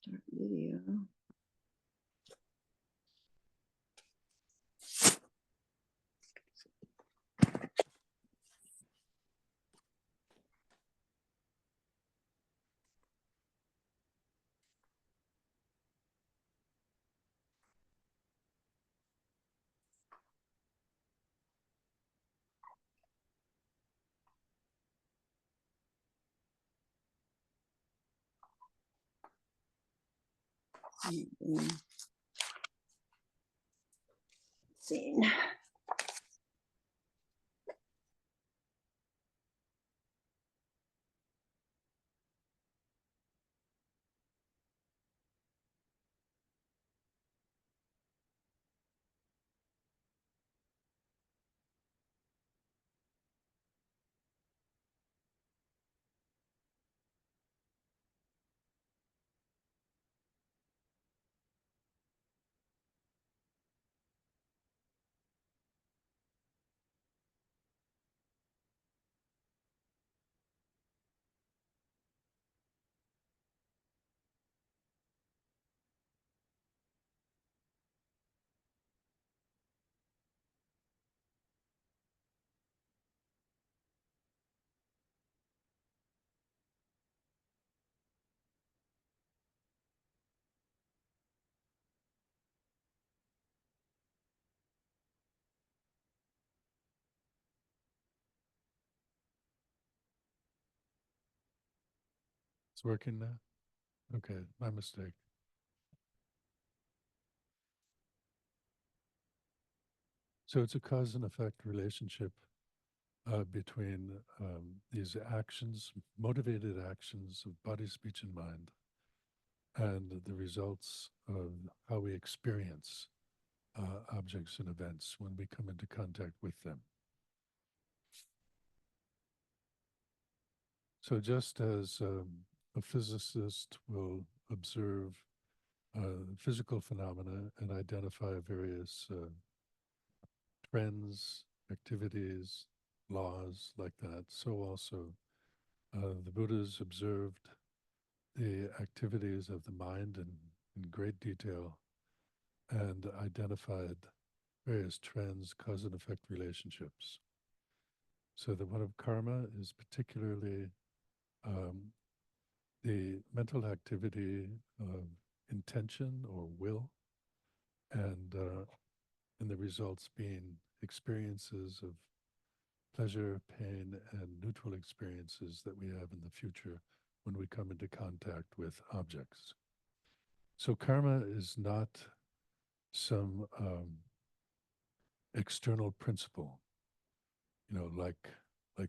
Start video. Scene. It's working now? Okay, my mistake. So it's a cause and effect relationship between these actions, motivated actions of body, speech, and mind, and the results of how we experience objects and events when we come into contact with them. So just as a physicist will observe physical phenomena and identify various trends, activities, laws like that, so also the Buddhas observed the activities of the mind in great detail and identified various trends, cause and effect relationships. So the one of karma is particularly um, the mental activity of intention or will, and the results being experiences of pleasure, pain, and neutral experiences that we have in the future when we come into contact with objects. So karma is not some external principle, like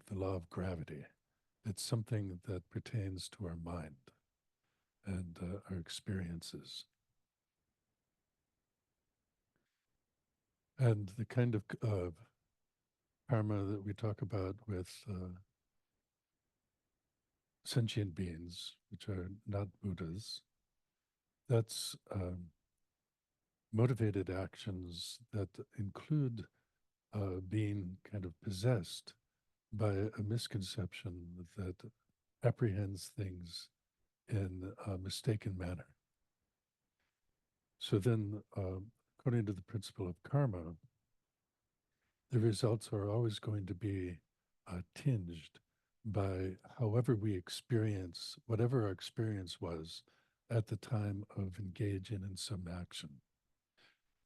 the law of gravity. It's something that pertains to our mind and our experiences. And the kind of karma that we talk about with sentient beings, which are not Buddhas, that's motivated actions that include being kind of possessed by a misconception that apprehends things in a mistaken manner. So then, according to the principle of karma, the results are always going to be tinged by however we experience, whatever our experience was at the time of engaging in some action.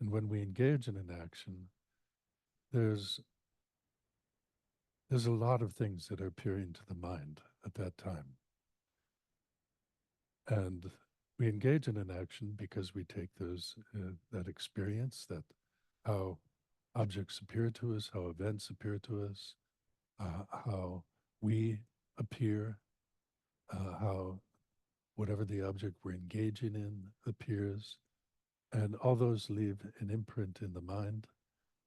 And when we engage in an action, there's a lot of things that are appearing to the mind at that time. And we engage in an action because we take that experience, that how objects appear to us, how events appear to us, how we appear, how whatever the object we're engaging in appears. And all those leave an imprint in the mind,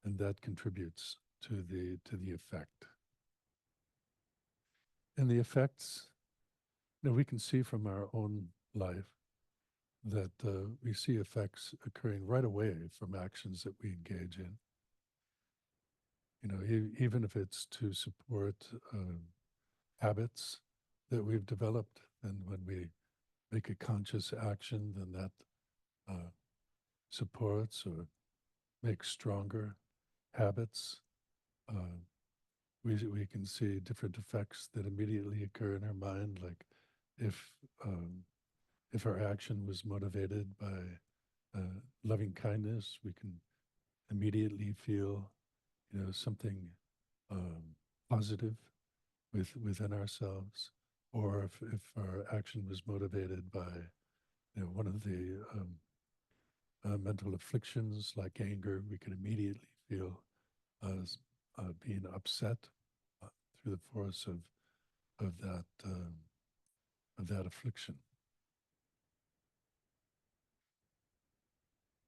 and that contributes to the effect. And the effects, we can see from our own life that we see effects occurring right away from actions that we engage in. Even if it's to support habits that we've developed, and when we make a conscious action, then that supports or makes stronger habits. Uh, we can see different effects that immediately occur in our mind, like if um, if our action was motivated by loving kindness, we can immediately feel, something um, positive within ourselves. Or if our action was motivated by, one of the mental afflictions like anger, we can immediately feel being upset uh, through the force of that affliction.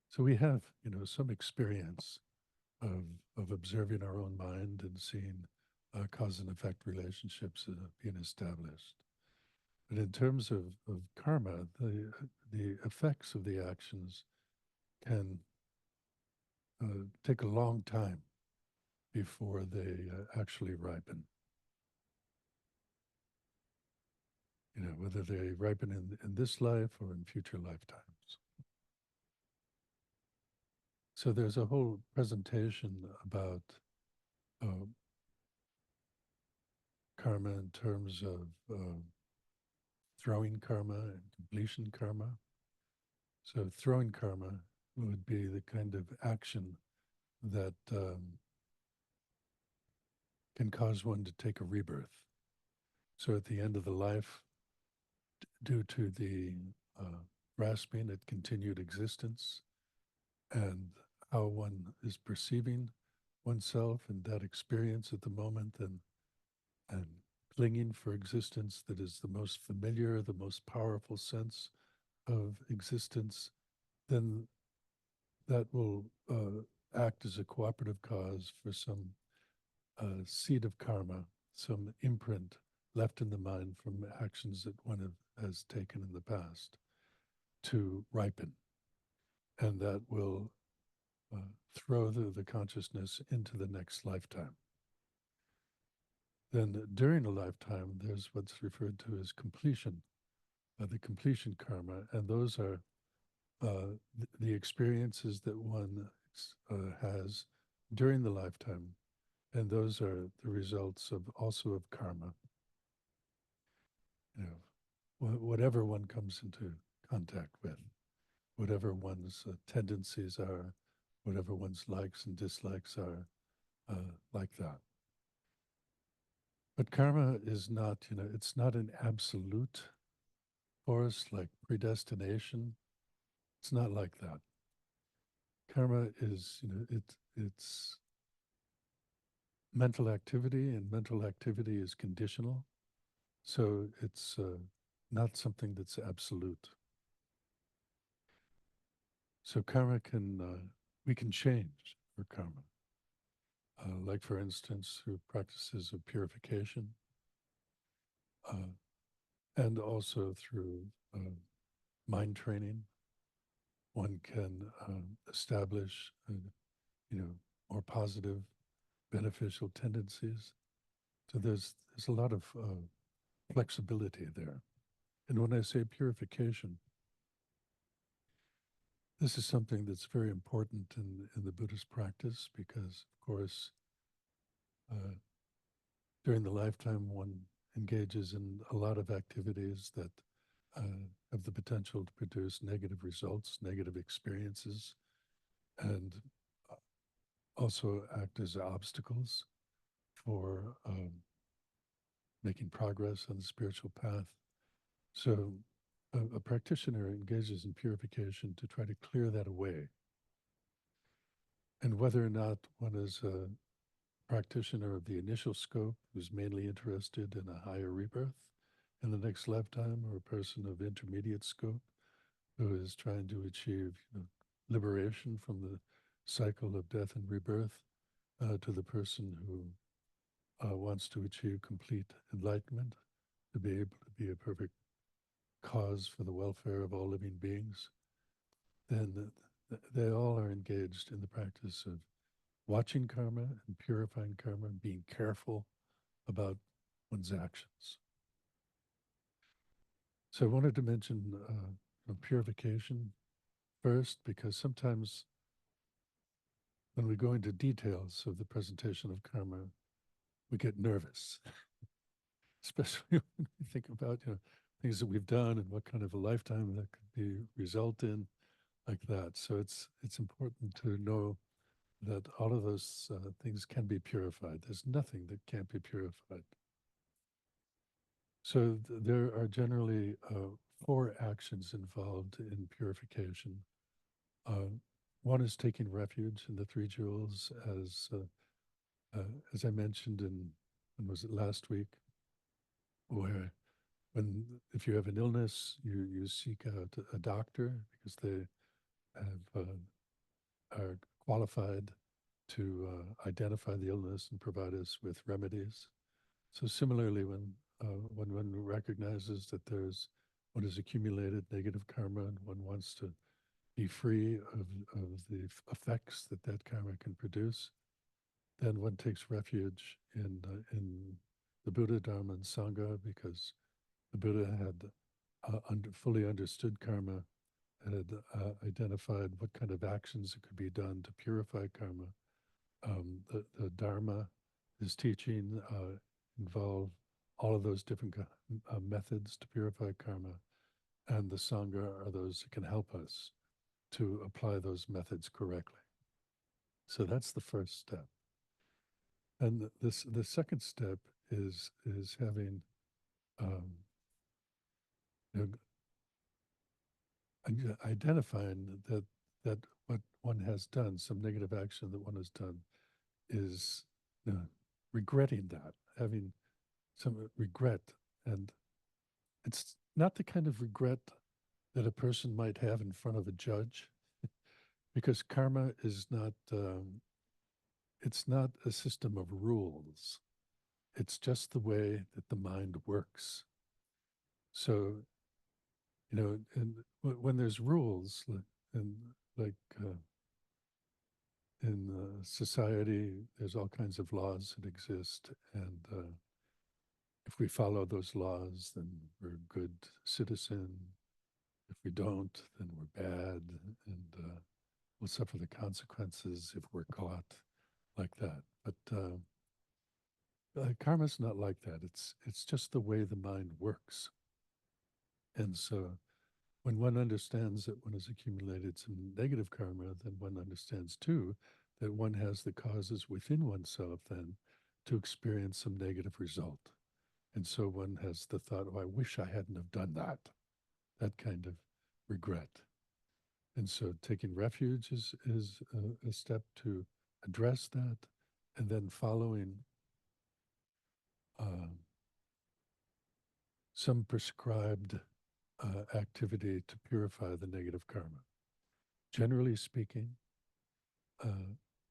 So we have, some experience of of observing our own mind and seeing cause and effect relationships being established. But in terms of karma, the effects of the actions can take a long time before they actually ripen. Whether they ripen in this life or in future lifetimes. So there's a whole presentation about uh, karma in terms of throwing karma and completion karma. So throwing karma would be the kind of action that can cause one to take a rebirth. So at the end of the life, due to the grasping at continued existence and how one is perceiving oneself and that experience at the moment, and clinging for existence that is the most familiar, the most powerful sense of existence, then that will act as a cooperative cause for some seed of karma, some imprint left in the mind from actions that one has taken in the past to ripen. And that will uh, throw the consciousness into the next lifetime. Then during a lifetime, there's what's referred to as completion, the completion karma, and those are the experiences that one has during the lifetime, and those are the results of also of karma. You whatever one comes into contact with, whatever one's tendencies are, whatever one's likes and dislikes are, like that. But karma is not, it's not an absolute force like predestination. It's not like that. Karma is, it's mental activity, and mental activity is conditional. So it's not something that's absolute. So karma we can change for karma. Like, for instance, through practices of purification, uh, and also through mind training, one can establish, more positive, beneficial tendencies. So there's a lot of flexibility there. And when I say purification, this is something that's very important in the Buddhist practice because, of course, uh, during the lifetime, one engages in a lot of activities that have the potential to produce negative results, negative experiences, and also act as obstacles for making progress on the spiritual path. So a practitioner engages in purification to try to clear that away. And whether or not one is a practitioner of the initial scope who's mainly interested in a higher rebirth in the next lifetime, or a person of intermediate scope who is trying to achieve, liberation from the cycle of death and rebirth, to the person who wants to achieve complete enlightenment, to be able to be a perfect cause for the welfare of all living beings, then they all are engaged in the practice of watching karma and purifying karma and being careful about one's actions. So I wanted to mention purification first, because sometimes when we go into details of the presentation of karma, we get nervous, especially when we think about things that we've done and what kind of a lifetime that could be result in, like that. So it's important to know that all of those things can be purified. There's nothing that can't be purified. So there are generally four actions involved in purification. Uh, One is taking refuge in the three jewels, as I mentioned in, when was it, last week, where when if you have an illness, you seek out a doctor because they have are qualified to identify the illness and provide us with remedies. So similarly, when one recognizes that there's what is accumulated negative karma and one wants to be free of the effects that that karma can produce, then one takes refuge in the Buddha, Dharma, and Sangha, because the Buddha had fully understood karma, had identified what kind of actions that could be done to purify karma. The Dharma, his teaching, involve all of those different methods to purify karma, and the Sangha are those that can help us to apply those methods correctly. So that's the first step. And the second step is having um, you know, identifying that what one has done, some negative action that one has done, is regretting that, having some regret. And it's not the kind of regret that a person might have in front of a judge, because karma is not, it's not a system of rules. It's just the way that the mind works. So, and when there's rules, and like in society, there's all kinds of laws that exist, and if we follow those laws, then we're a good citizen. If we don't, then we're bad, and we'll suffer the consequences if we're caught, like that. But karma's not like that. It's just the way the mind works. And so when one understands that one has accumulated some negative karma, then one understands too that one has the causes within oneself then to experience some negative result. And so one has the thought, oh, I wish I hadn't have done that, that kind of regret. And so taking refuge is a step to address that, and then following uh, some prescribed activity to purify the negative karma. Generally speaking,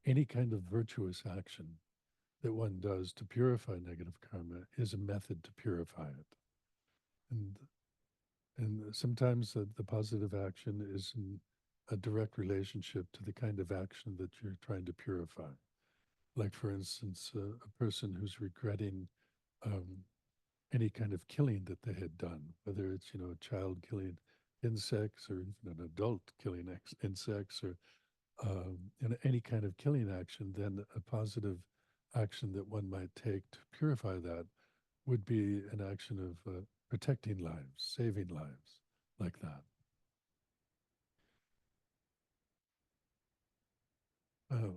any kind of virtuous action that one does to purify negative karma is a method to purify it. And sometimes the positive action is in a direct relationship to the kind of action that you're trying to purify. Like, for instance, a person who's regretting um, any kind of killing that they had done, whether it's, a child killing insects or even an adult killing insects, or any kind of killing action, then a positive action that one might take to purify that would be an action of protecting lives, saving lives, like that. Uh,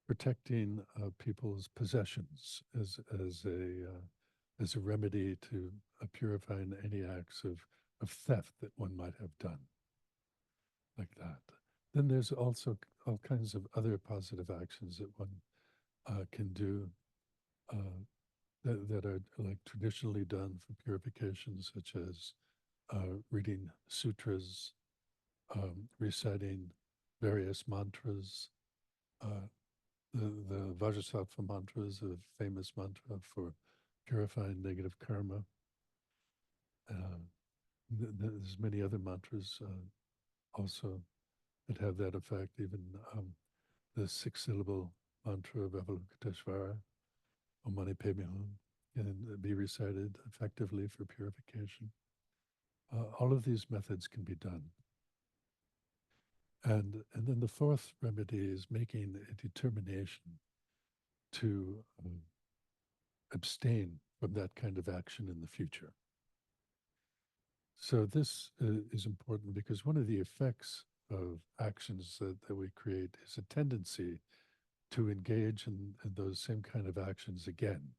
Protecting people's possessions as a remedy to purifying any acts of theft that one might have done, like that. Then there's also all kinds of other positive actions that one can do uh, that are like traditionally done for purification, such as reading sutras, reciting various mantras. Uh, the Vajrasattva mantra is a famous mantra for purifying negative karma. Uh, there's many other mantras also that have that effect. Even the six-syllable mantra of Avalokiteshvara, Om Mani Padme Hum, can be recited effectively for purification. All of these methods can be done. And then the fourth remedy is making a determination to abstain from that kind of action in the future. So this is important because one of the effects of actions that we create is a tendency to engage in those same kind of actions again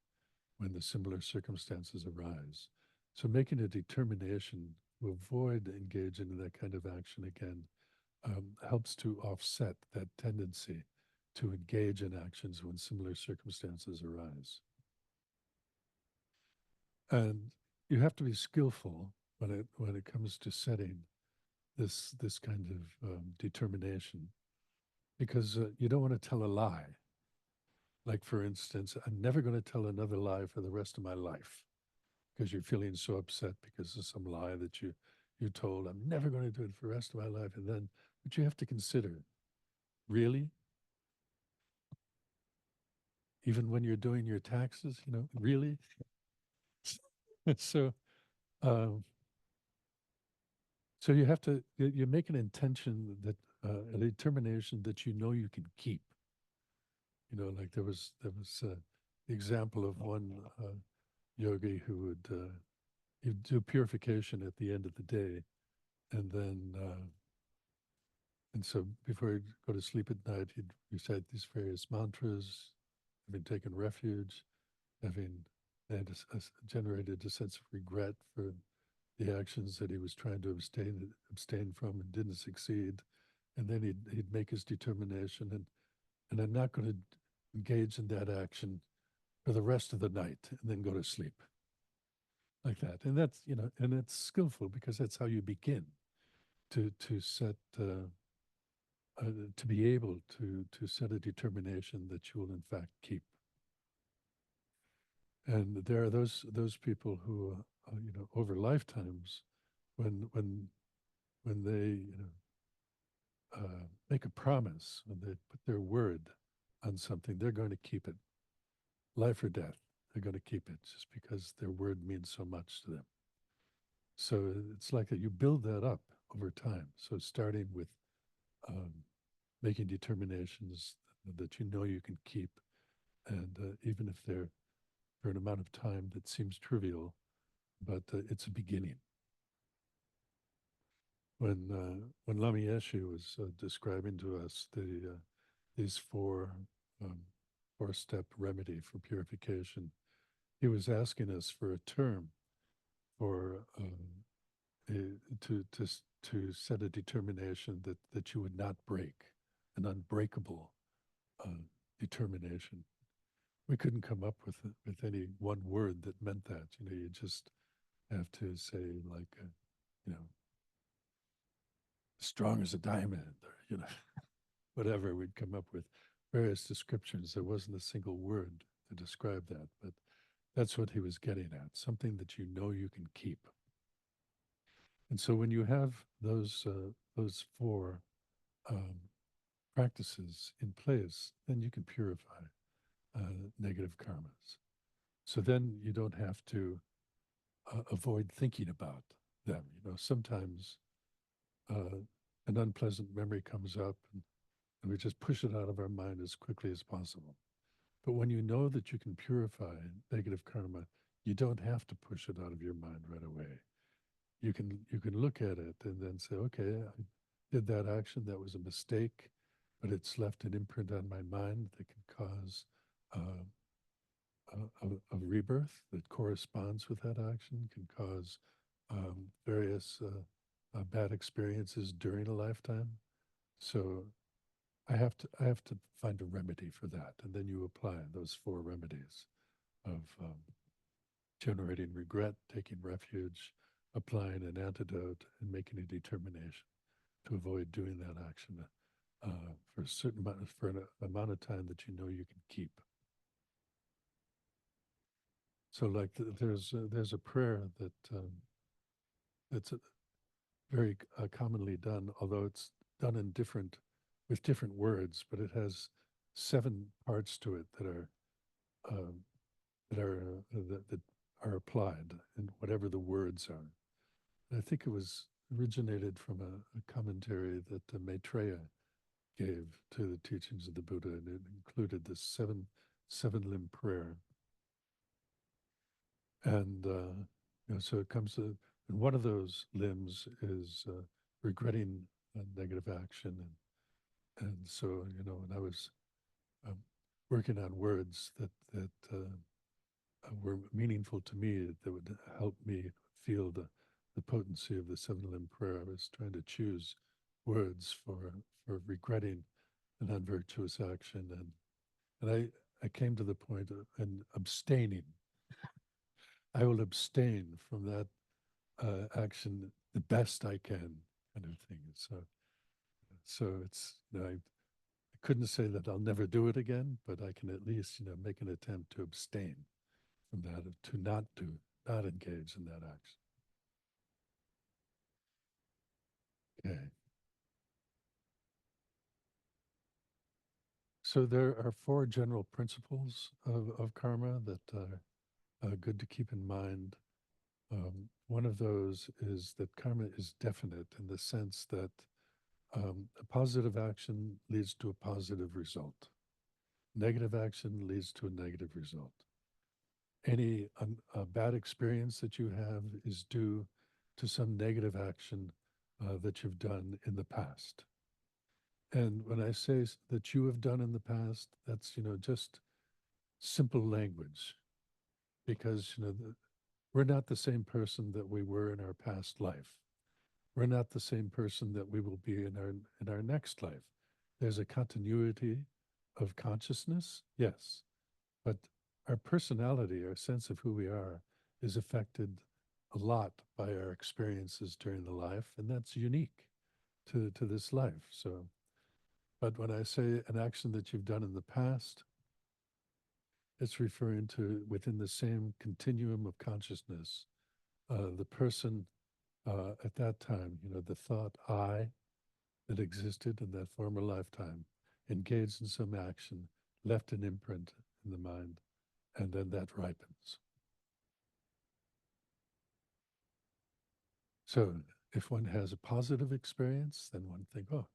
when the similar circumstances arise. So making a determination to avoid engaging in that kind of action again helps to offset that tendency to engage in actions when similar circumstances arise. And you have to be skillful when it comes to setting this kind of determination, because you don't want to tell a lie. Like, for instance, I'm never going to tell another lie for the rest of my life because you're feeling so upset because of some lie that you told. I'm never going to do it for the rest of my life. And then, but you have to consider, really, even when you're doing your taxes, really. so, um, so you have to you make an intention that a determination that you can keep. Like there was the example of one yogi who would he'd do purification at the end of the day, and then and so before he'd go to sleep at night, he'd recite these various mantras, having taken refuge, having had generated a sense of regret for the actions that he was trying to abstain from and didn't succeed, and then he'd make his determination, and I'm not going to engage in that action for the rest of the night, and then go to sleep like that. And that's and it's skillful because that's how you begin to set to be able to set a determination that you will in fact keep. And there are those people who over lifetimes, when they make a promise, when they put their word on something, they're going to keep it, life or death. They're going to keep it just because their word means so much to them. So it's like that you build that up over time. So starting with um, making determinations that you can keep, and even if they're for an amount of time that seems trivial, but it's a beginning. When Lama Yeshe was describing to us these um, four-step remedy for purification, he was asking us for a term for to set a determination that you would not break, an unbreakable uh, determination. We couldn't come up with any one word that meant that. You just have to say like, you know, strong as a diamond, or whatever. We'd come up with various descriptions. There wasn't a single word to describe that, but that's what he was getting at. Something that you can keep. And so when you have those four um, practices in place, then you can purify negative karmas. So then you don't have to avoid thinking about them. Sometimes an unpleasant memory comes up, and we just push it out of our mind as quickly as possible. But when you know that you can purify negative karma, you don't have to push it out of your mind right away. You can look at it and then say, okay, I did that action. That was a mistake, but it's left an imprint on my mind that can cause uh, a rebirth that corresponds with that action, can cause various bad experiences during a lifetime. So I have to find a remedy for that, and then you apply those four remedies of generating regret, taking refuge, applying an antidote, and making a determination to avoid doing that action for a certain amount for an amount of time that you can keep. So, like there's a prayer that's very commonly done, although it's done in different with different words, but it has seven parts to it um, that are applied, and whatever the words are. I think it was originated from a commentary that Maitreya gave to the teachings of the Buddha, and it included the seven limb prayer. And so it comes to, and one of those limbs is regretting negative action, and so when I was um, working on words that were meaningful to me, that would help me feel the potency of the seven limb prayer. I was trying to choose words for regretting an unvirtuous action, and I came to the point of and abstaining. I will abstain from that action the best I can, kind of thing. So it's I couldn't say that I'll never do it again, but I can at least make an attempt to abstain from that, to not engage in that action. Okay. So there are four general principles of karma that are good to keep in mind. One of those is that karma is definite in the sense that a positive action leads to a positive result. Negative action leads to a negative result. Any bad experience that you have is due to some negative action that you've done in the past. And when I say that you have done in the past, that's just simple language, because we're not the same person that we were in our past life. We're not the same person that we will be in our next life. There's a continuity of consciousness, yes, but our personality, our sense of who we are, is affected a lot by our experiences during the life, and that's unique to this life. So, but when I say an action that you've done in the past, it's referring to within the same continuum of consciousness, the person at that time, the thought I that existed in that former lifetime, engaged in some action, left an imprint in the mind, and then that ripens. So if one has a positive experience, then one think, oh,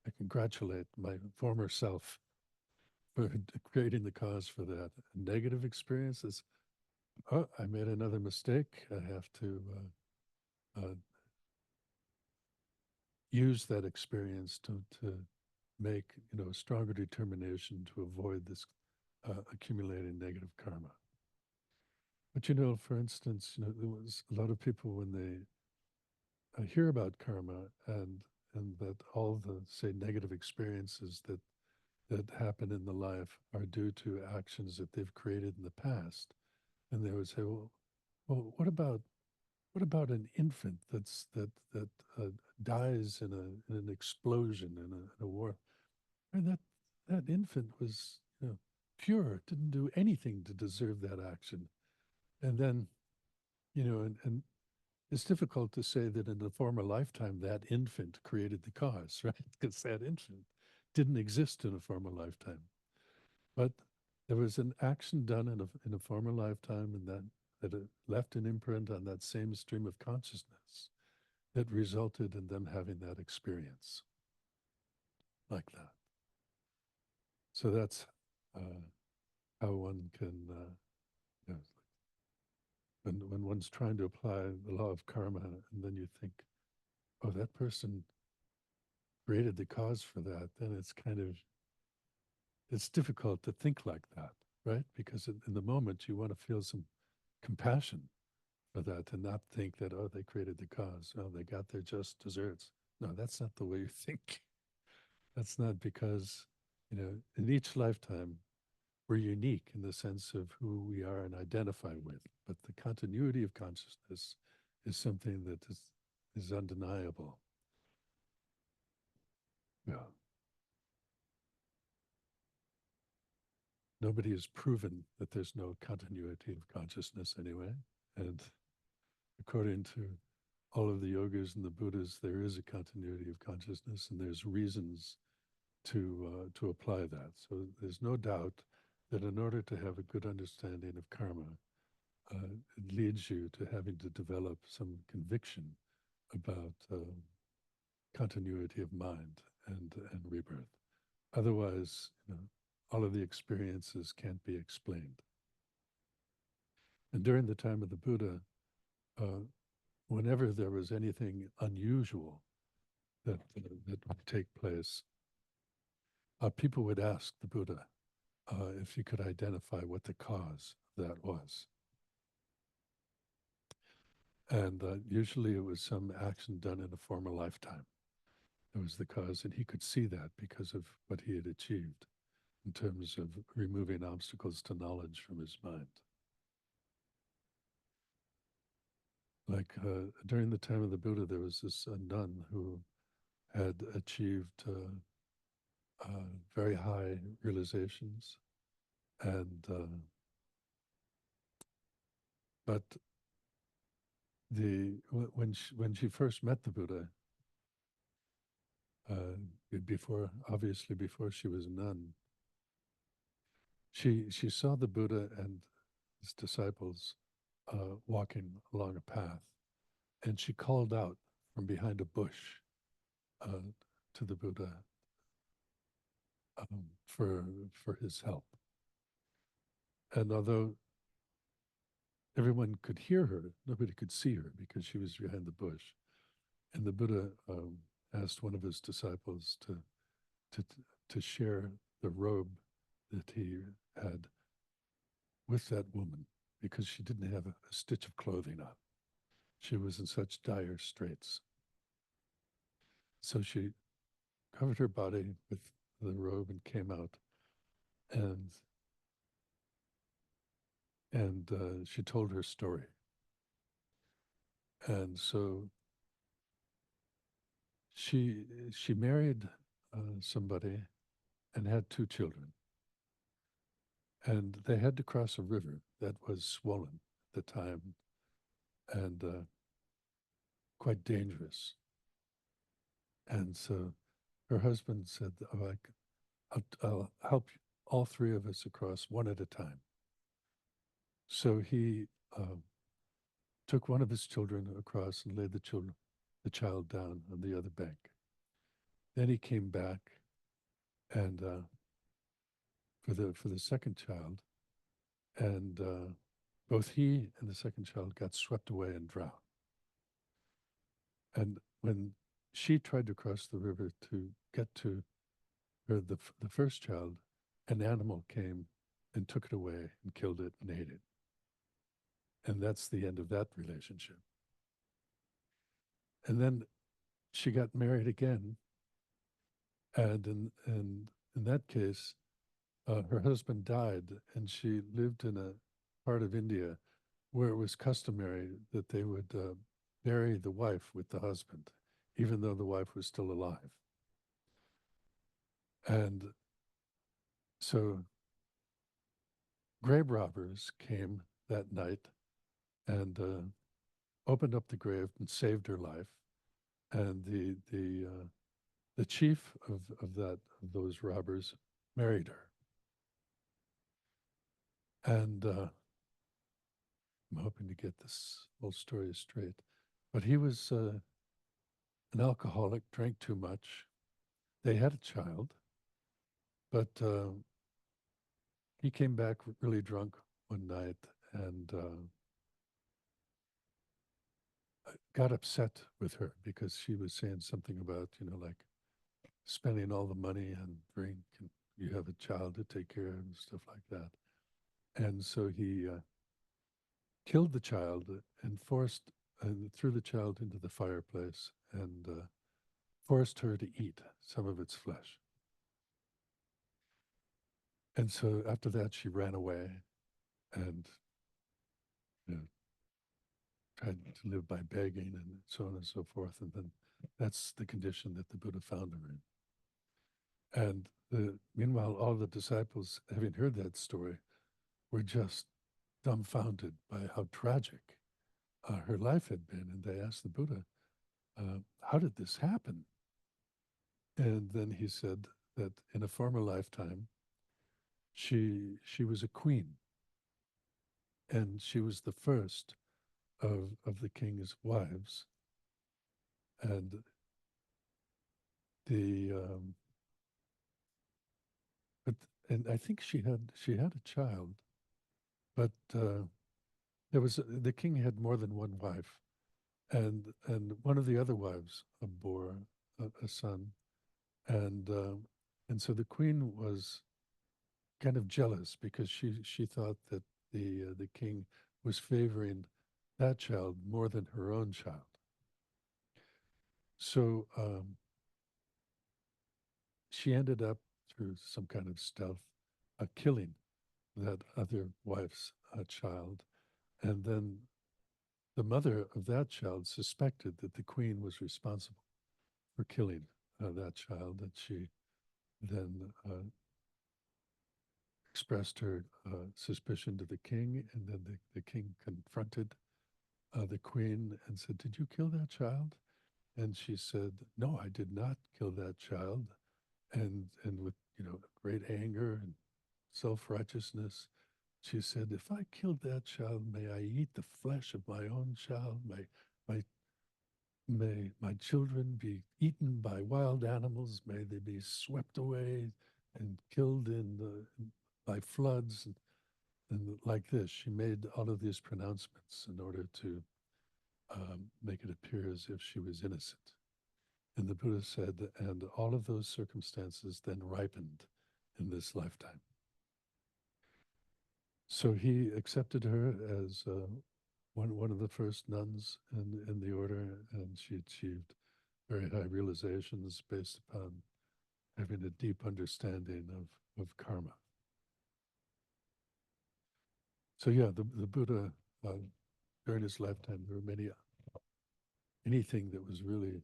I congratulate my former self for creating the cause for that. A negative experience is, oh, I made another mistake. I have to use that experience to make a stronger determination to avoid this accumulating negative karma. But for instance, there was a lot of people when they hear about karma and that all the say negative experiences that happen in the life are due to actions that they've created in the past, and they would say, well, what about an infant that dies in an explosion in a war? And that infant was pure, didn't do anything to deserve that action. And then and it's difficult to say that in a former lifetime that infant created the cause, right? Because that infant didn't exist in a former lifetime. But there was an action done in a former lifetime, and that it left an imprint on that same stream of consciousness that resulted in them having that experience like that. So that's uh, how one can, you know, when one's trying to apply the law of karma, and then you think, oh, that person created the cause for that, then it's difficult to think like that, right? Because in the moment you want to feel some compassion for that and not think that, oh, they created the cause. Oh, they got their just desserts. No, that's not the way you think. That's not because, in each lifetime, we're unique in the sense of who we are and identify with. But the continuity of consciousness is something that is undeniable. Yeah. Nobody has proven that there's no continuity of consciousness anyway. And according to all of the yogas and the Buddhas, there is a continuity of consciousness, and there's reasons to apply that. So there's no doubt that in order to have a good understanding of karma, it leads you to having to develop some conviction about continuity of mind and rebirth. Otherwise, all of the experiences can't be explained. And during the time of the Buddha, uh, whenever there was anything unusual that would take place, people would ask the Buddha if he could identify what the cause of that was. And usually it was some action done in a former lifetime. That was the cause, and he could see that because of what he had achieved in terms of removing obstacles to knowledge from his mind. Like during the time of the Buddha, there was this nun who had achieved very high realizations, and but when she first met the Buddha, before she was a nun, she saw the Buddha and his disciples walking along a path, and she called out from behind a bush uh, to the Buddha for his help. And although everyone could hear her, nobody could see her because she was behind the bush. And the Buddha asked one of his disciples to to share the robe that he had with that woman because she didn't have a stitch of clothing on. She was in such dire straits. So she covered her body with the robe and came out, and she told her story. And so she married somebody and had two children, and they had to cross a river that was swollen at the time and quite dangerous. And so her husband said, "Oh, I'll help all three of us across one at a time." So he took one of his children across and laid the child down on the other bank. Then he came back and for the second child, and both he and the second child got swept away and drowned. And when she tried to cross the river to get to the first child, an animal came and took it away and killed it and ate it. And that's the end of that relationship. And then she got married again, and in that case, her husband died, and she lived in a part of India where it was customary that they would bury the wife with the husband, even though the wife was still alive. And so grave robbers came that night and opened up the grave and saved her life. And the chief of those robbers married her. And I'm hoping to get this whole story straight. But he was an alcoholic, drank too much. They had a child, but he came back really drunk one night and got upset with her because she was saying something about, like spending all the money on drink and you have a child to take care of and stuff like that. And so he killed the child and threw the child into the fireplace and forced her to eat some of its flesh. And so after that, she ran away and you know, tried to live by begging and so on and so forth. And then that's the condition that the Buddha found her in. And meanwhile, all the disciples, having heard that story, were just dumbfounded by how tragic her life had been. And they asked the Buddha, how did this happen? And then he said that in a former lifetime, she was a queen, and she was the first of the king's wives, and the but and I think she had a child, but there was the king had more than one wife, and one of the other wives bore a son, and and so the queen was kind of jealous because she thought that the king was favoring that child more than her own child. So she ended up through some kind of stealth killing that other wife's child, and then the mother of that child suspected that the queen was responsible for killing that child, and she then expressed her suspicion to the king, and then the king confronted the queen and said, "Did you kill that child?" And she said, "No, I did not kill that child." And with great anger and self-righteousness, she said, "If I killed that child, may I eat the flesh of my own child. My may my children be eaten by wild animals. May they be swept away and killed by floods." And like this, she made all of these pronouncements in order to make it appear as if she was innocent. And the Buddha said, and all of those circumstances then ripened in this lifetime. So he accepted her as one of the first nuns in the order, and she achieved very high realizations based upon having a deep understanding of karma. So yeah, the Buddha, during his lifetime, there were anything that was really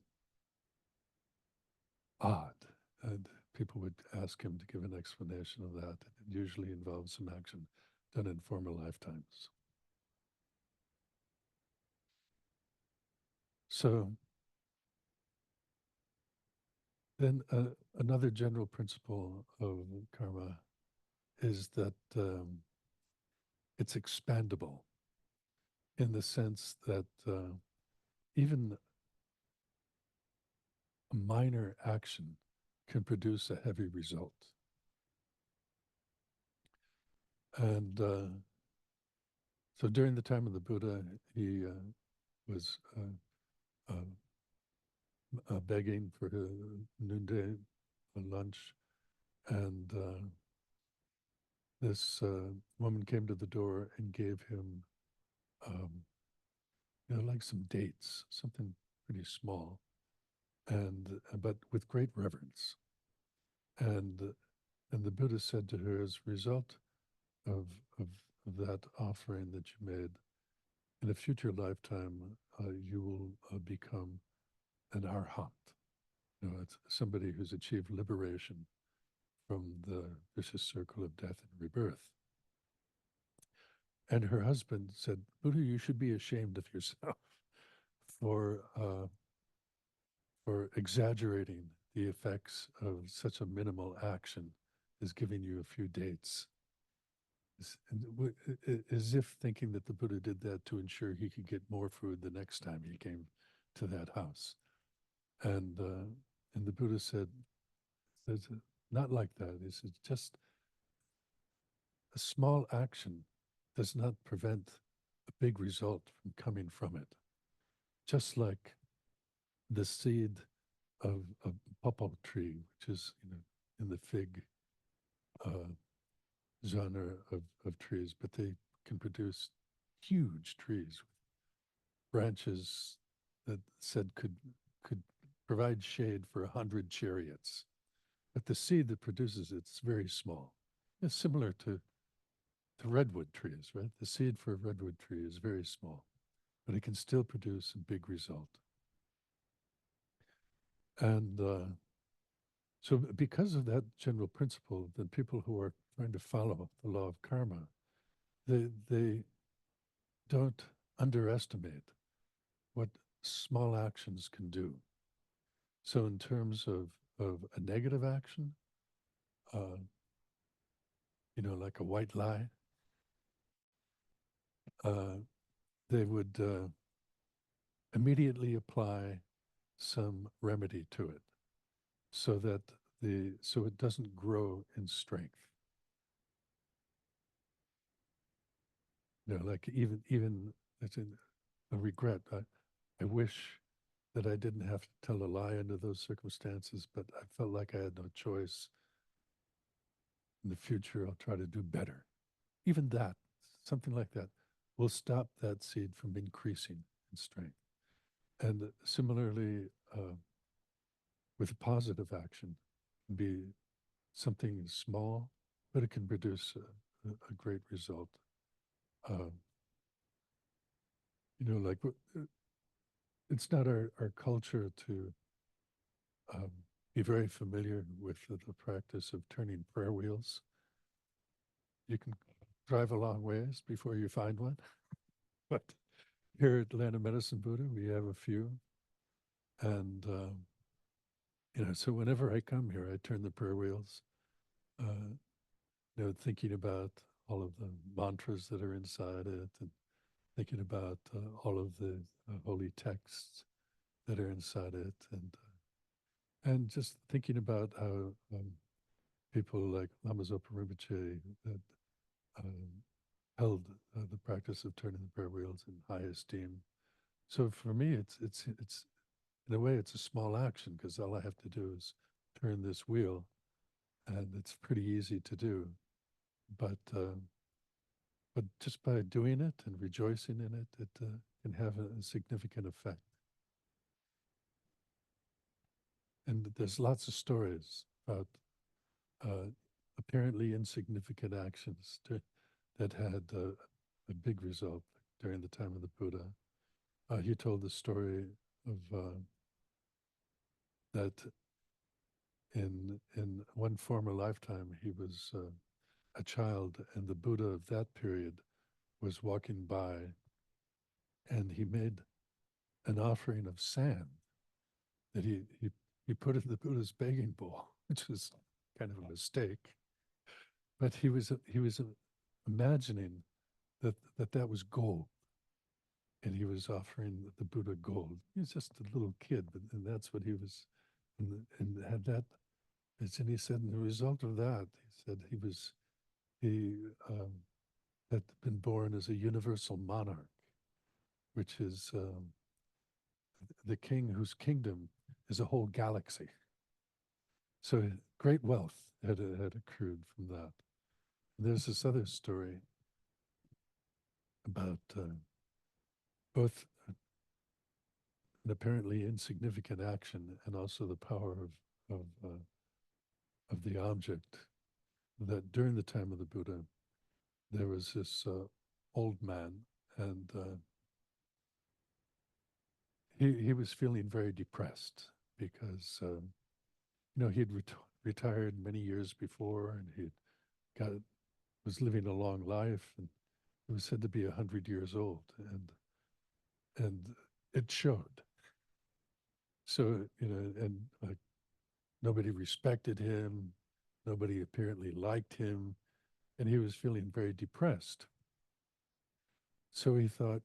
odd, and people would ask him to give an explanation of that. It usually involves some action done in former lifetimes. So then another general principle of karma is that it's expandable in the sense that even a minor action can produce a heavy result. And so during the time of the Buddha, he was begging for a noonday lunch, and this woman came to the door and gave him, um, like some dates, something pretty small, and but with great reverence. And and the Buddha said to her, as a result of of, of that offering that you made, in a future lifetime, you will become an arhat. It's somebody who's achieved liberation from the vicious circle of death and rebirth. And her husband said, "Buddha, you should be ashamed of yourself for exaggerating the effects of such a minimal action as giving you a few dates." As if thinking that the Buddha did that to ensure he could get more food the next time he came to that house. And the Buddha said, "Not like that. He said, just a small action does not prevent a big result from coming from it. Just like the seed of a pawpaw tree, which is in the fig uh, genre of trees, but they can produce huge trees with branches that said could provide shade for 100 chariots. But the seed that produces it's very small. It's similar to redwood trees, right? The seed for a redwood tree is very small, but it can still produce a big result. And so because of that general principle, then people who are trying to follow the law of karma, they don't underestimate what small actions can do. So in terms of a negative action, like a white lie, uh, they would immediately apply some remedy to it so that so it doesn't grow in strength. Like even it's a regret. I wish that I didn't have to tell a lie under those circumstances, but I felt like I had no choice. In the future, I'll try to do better. Even that, something like that, will stop that seed from increasing in strength. And similarly, with positive action, can be something small, but it can produce a great result. Um, like it's not our culture to um, be very familiar with the practice of turning prayer wheels. You can drive a long ways before you find one. But here at Atlanta Medicine Buddha, we have a few. And, so whenever I come here, I turn the prayer wheels, uh, thinking about all of the mantras that are inside it and thinking about all of the holy texts that are inside it and just thinking about how people like Lama Zopa Rinpoche that um, held the practice of turning the prayer wheels in high esteem. So for me, it's in a way it's a small action because all I have to do is turn this wheel, and it's pretty easy to do. But just by doing it and rejoicing in it, it can have a significant effect. And there's lots of stories about uh, apparently insignificant actions that had a big result during the time of the Buddha. He told the story of that in one former lifetime he was a child, and the Buddha of that period was walking by, and he made an offering of sand that he put in the Buddha's begging bowl, which was kind of a mistake. But he was imagining that was gold, and he was offering the Buddha gold. He was just a little kid, and that's what he was, and had that. And he said, the result of that, he said he had been born as a universal monarch, which is the king whose kingdom is a whole galaxy. So great wealth had accrued from that. There's this other story about both an apparently insignificant action and also the power of the object. That during the time of the Buddha, there was this old man, and he was feeling very depressed because he'd retired many years before, and he got was living a long life, and he was said to be 100 years old, and it showed. So and like nobody respected him, nobody apparently liked him, and he was feeling very depressed. So he thought,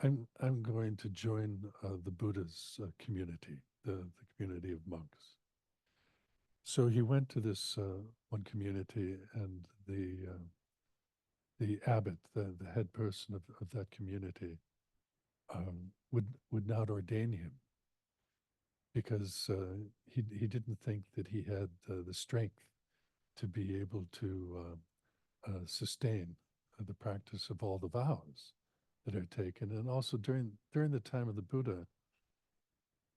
I'm going to join the Buddha's community, the community of monks. So he went to this one community, and the abbot, the head person of that community, would not ordain him because he didn't think that he had the strength to be able to sustain the practice of all the vows that are taken. And also during the time of the Buddha,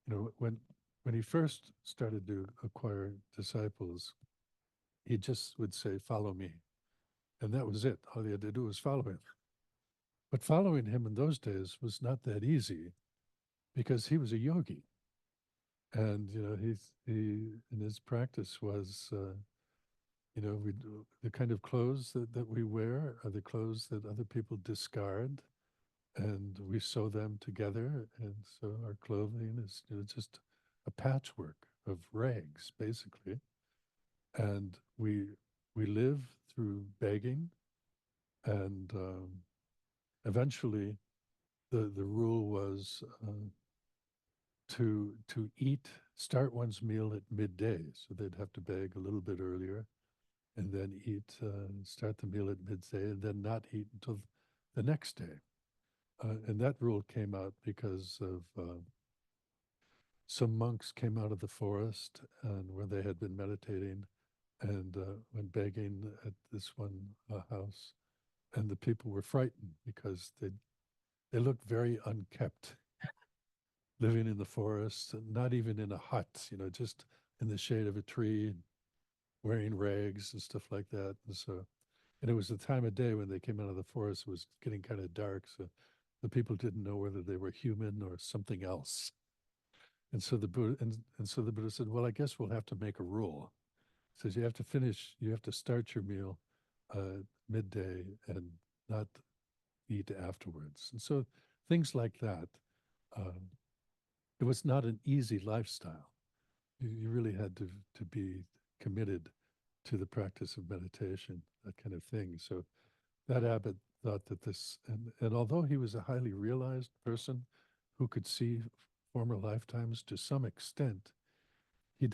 when he first started to acquire disciples, he just would say, "Follow me," and that was it. All he had to do was follow him. But following him in those days was not that easy because he was a yogi, and he in his practice was. The kind of clothes that we wear are the clothes that other people discard, and we sew them together. And so our clothing is just a patchwork of rags, basically. And we live through begging, and eventually the rule was to start one's meal at midday. So they'd have to beg a little bit earlier and then start the meal at midday and then not eat until the next day. And that rule came out because of some monks came out of the forest and where they had been meditating and went begging at this one house. And the people were frightened because they looked very unkept, living in the forest, and not even in a hut, just in the shade of a tree, and wearing rags and stuff like that. And it was the time of day when they came out of the forest, it was getting kind of dark. So the people didn't know whether they were human or something else. And so the Buddha, and so the Buddha said, well, I guess we'll have to make a rule. It says you have to start your meal midday and not eat afterwards. And so things like that. Um, it was not an easy lifestyle. You really had to be committed to the practice of meditation, that kind of thing. So that abbot thought that and although he was a highly realized person who could see former lifetimes to some extent, he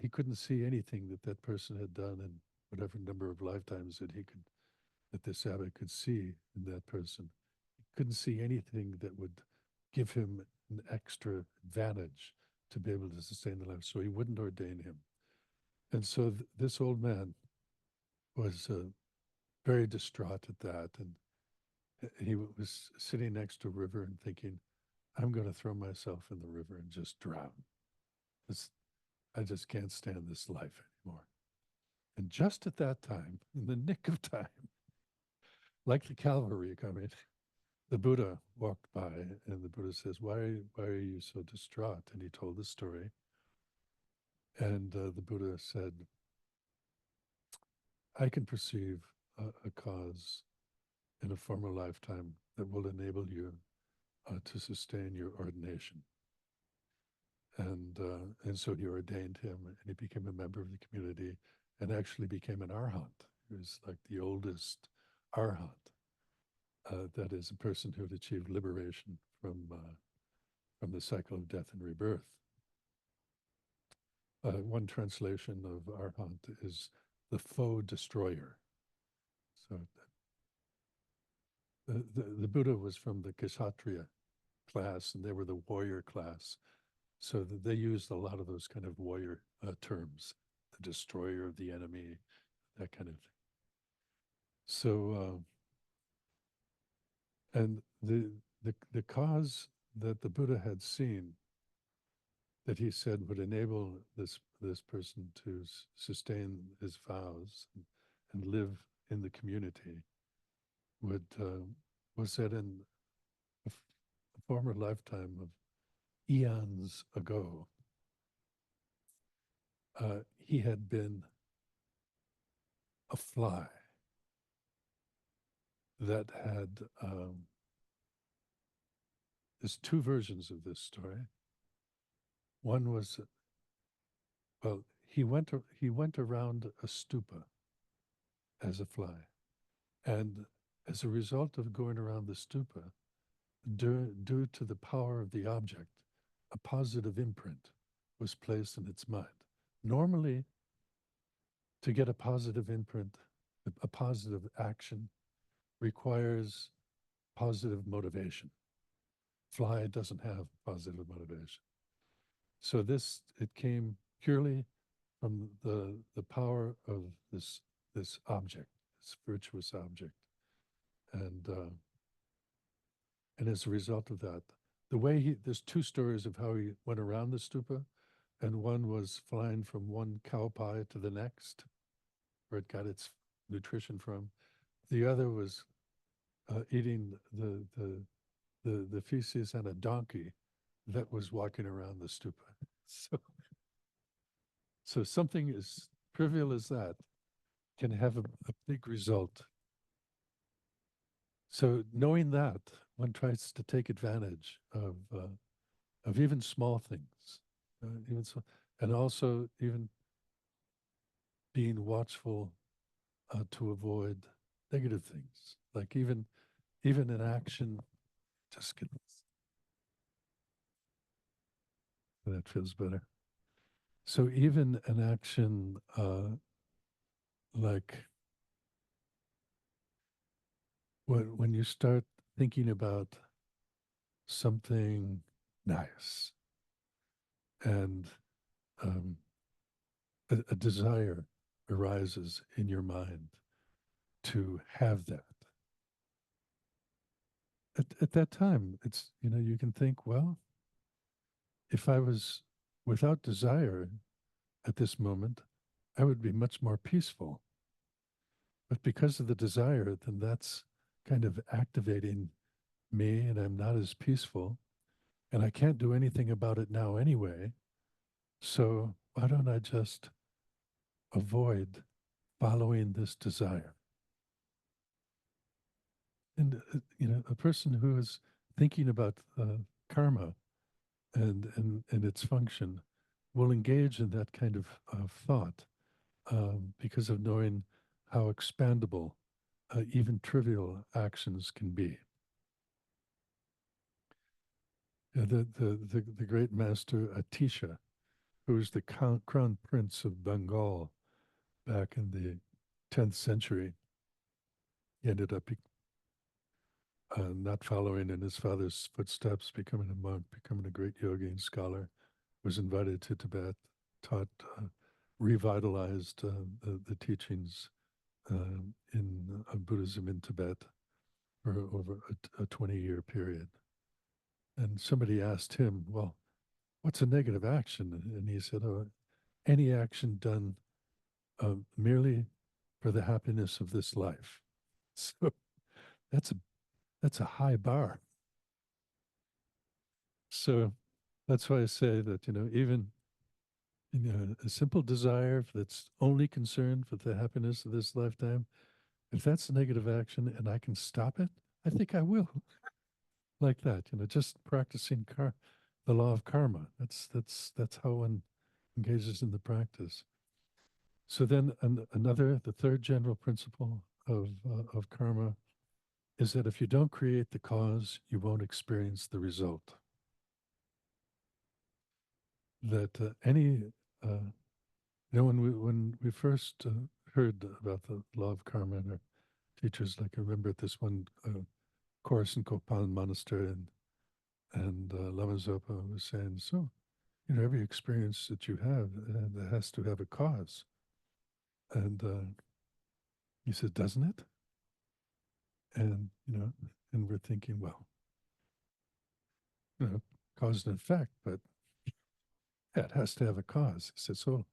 couldn't see anything that that person had done in whatever number of lifetimes that this abbot could see in that person. He couldn't see anything that would give him an extra advantage to be able to sustain the life. So he wouldn't ordain him. And so this old man was very distraught at that. And he was sitting next to a river and thinking, I'm going to throw myself in the river and just drown. I just can't stand this life anymore. And just at that time, in the nick of time, like the cavalry coming, the Buddha walked by, and the Buddha says, why are you so distraught? And he told the story. And the Buddha said, I can perceive a cause in a former lifetime that will enable you to sustain your ordination. And so he ordained him, and he became a member of the community, and actually became an arhat. He was like the oldest arhat. That is, a person who had achieved liberation from the cycle of death and rebirth. One translation of arhat is the foe destroyer. So the Buddha was from the Kshatriya class, and they were the warrior class. So they used a lot of those kind of warrior terms, the destroyer of the enemy, that kind of thing. So, and the cause that the Buddha had seen that he said would enable this person to sustain his vows and live in the community was that in a former lifetime of eons ago, he had been a fly that had there's two versions of this story. One was, well, he went around a stupa as a fly, and as a result of going around the stupa, due to the power of the object, a positive imprint was placed in its mind. Normally, to get a positive imprint, a positive action requires positive motivation. Fly doesn't have positive motivation. So it came purely from the power of this object, this virtuous object. And as a result of that, there's two stories of how he went around the stupa, and one was flying from one cow pie to the next, where it got its nutrition from. The other was eating the feces on a donkey that was walking around the stupa. So something as trivial as that can have a big result. So knowing that, one tries to take advantage of even small things, and also even being watchful to avoid negative things. Like even even an action, just get that feels better. So even an action like when you start thinking about something nice and um, a desire arises in your mind to have that. At that time, it's, you can think, well, if I was without desire at this moment, I would be much more peaceful. But because of the desire, then that's kind of activating me, and I'm not as peaceful. And I can't do anything about it now anyway. So why don't I just avoid following this desire? And, a person who is thinking about karma and its function will engage in that kind of thought because of knowing how expandable even trivial actions can be. The great master Atisha, who was the crown prince of Bengal back in the 10th century, he ended up not following in his father's footsteps, becoming a monk, becoming a great yogi and scholar, was invited to Tibet, taught, revitalized the teachings in Buddhism in Tibet for over a 20-year period. And somebody asked him, well, what's a negative action? And he said, oh, any action done merely for the happiness of this life. So that's a that's a high bar. So that's why I say that, even a simple desire that's only concerned for the happiness of this lifetime, if that's a negative action and I can stop it, I think I will. Like that, just practicing the law of karma. That's how one engages in the practice. So then the third general principle of karma is that if you don't create the cause, you won't experience the result. That when we first heard about the law of karma, and our teachers, like I remember at this one course in Kopan Monastery, and Lama Zopa was saying, so every experience that you have that has to have a cause, and he said, doesn't it? And and we're thinking, well, cause and effect, but yeah, it has to have a cause. He said, so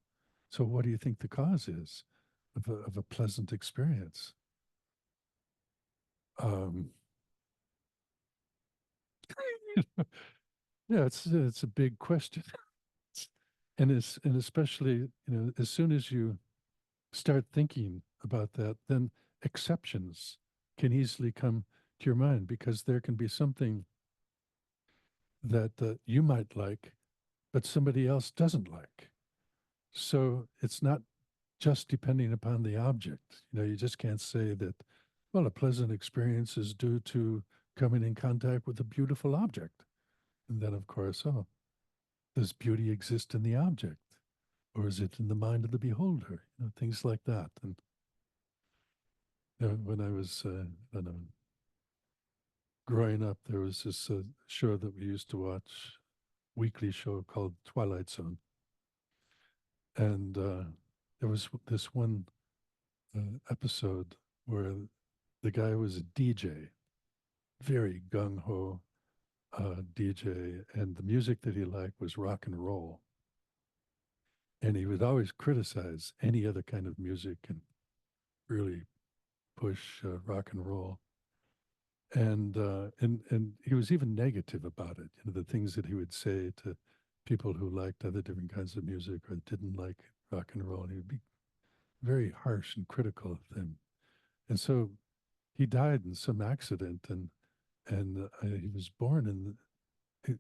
what do you think the cause is of a pleasant experience? Um, yeah, it's a big question, and especially as soon as you start thinking about that, then exceptions can easily come to your mind because there can be something that you might like, but somebody else doesn't like. So it's not just depending upon the object. You just can't say that, well, a pleasant experience is due to coming in contact with a beautiful object. And then, of course, oh, does beauty exist in the object? Or is it in the mind of the beholder? Things like that. And when I was, I don't know, growing up, there was this show that we used to watch, weekly show called Twilight Zone. And there was this one episode where the guy was a DJ, very gung ho DJ, and the music that he liked was rock and roll. And he would always criticize any other kind of music and really push rock and roll. And he was even negative about it. The things that he would say to people who liked other different kinds of music or didn't like rock and roll. He would be very harsh and critical of them. And so he died in some accident, and he was born in.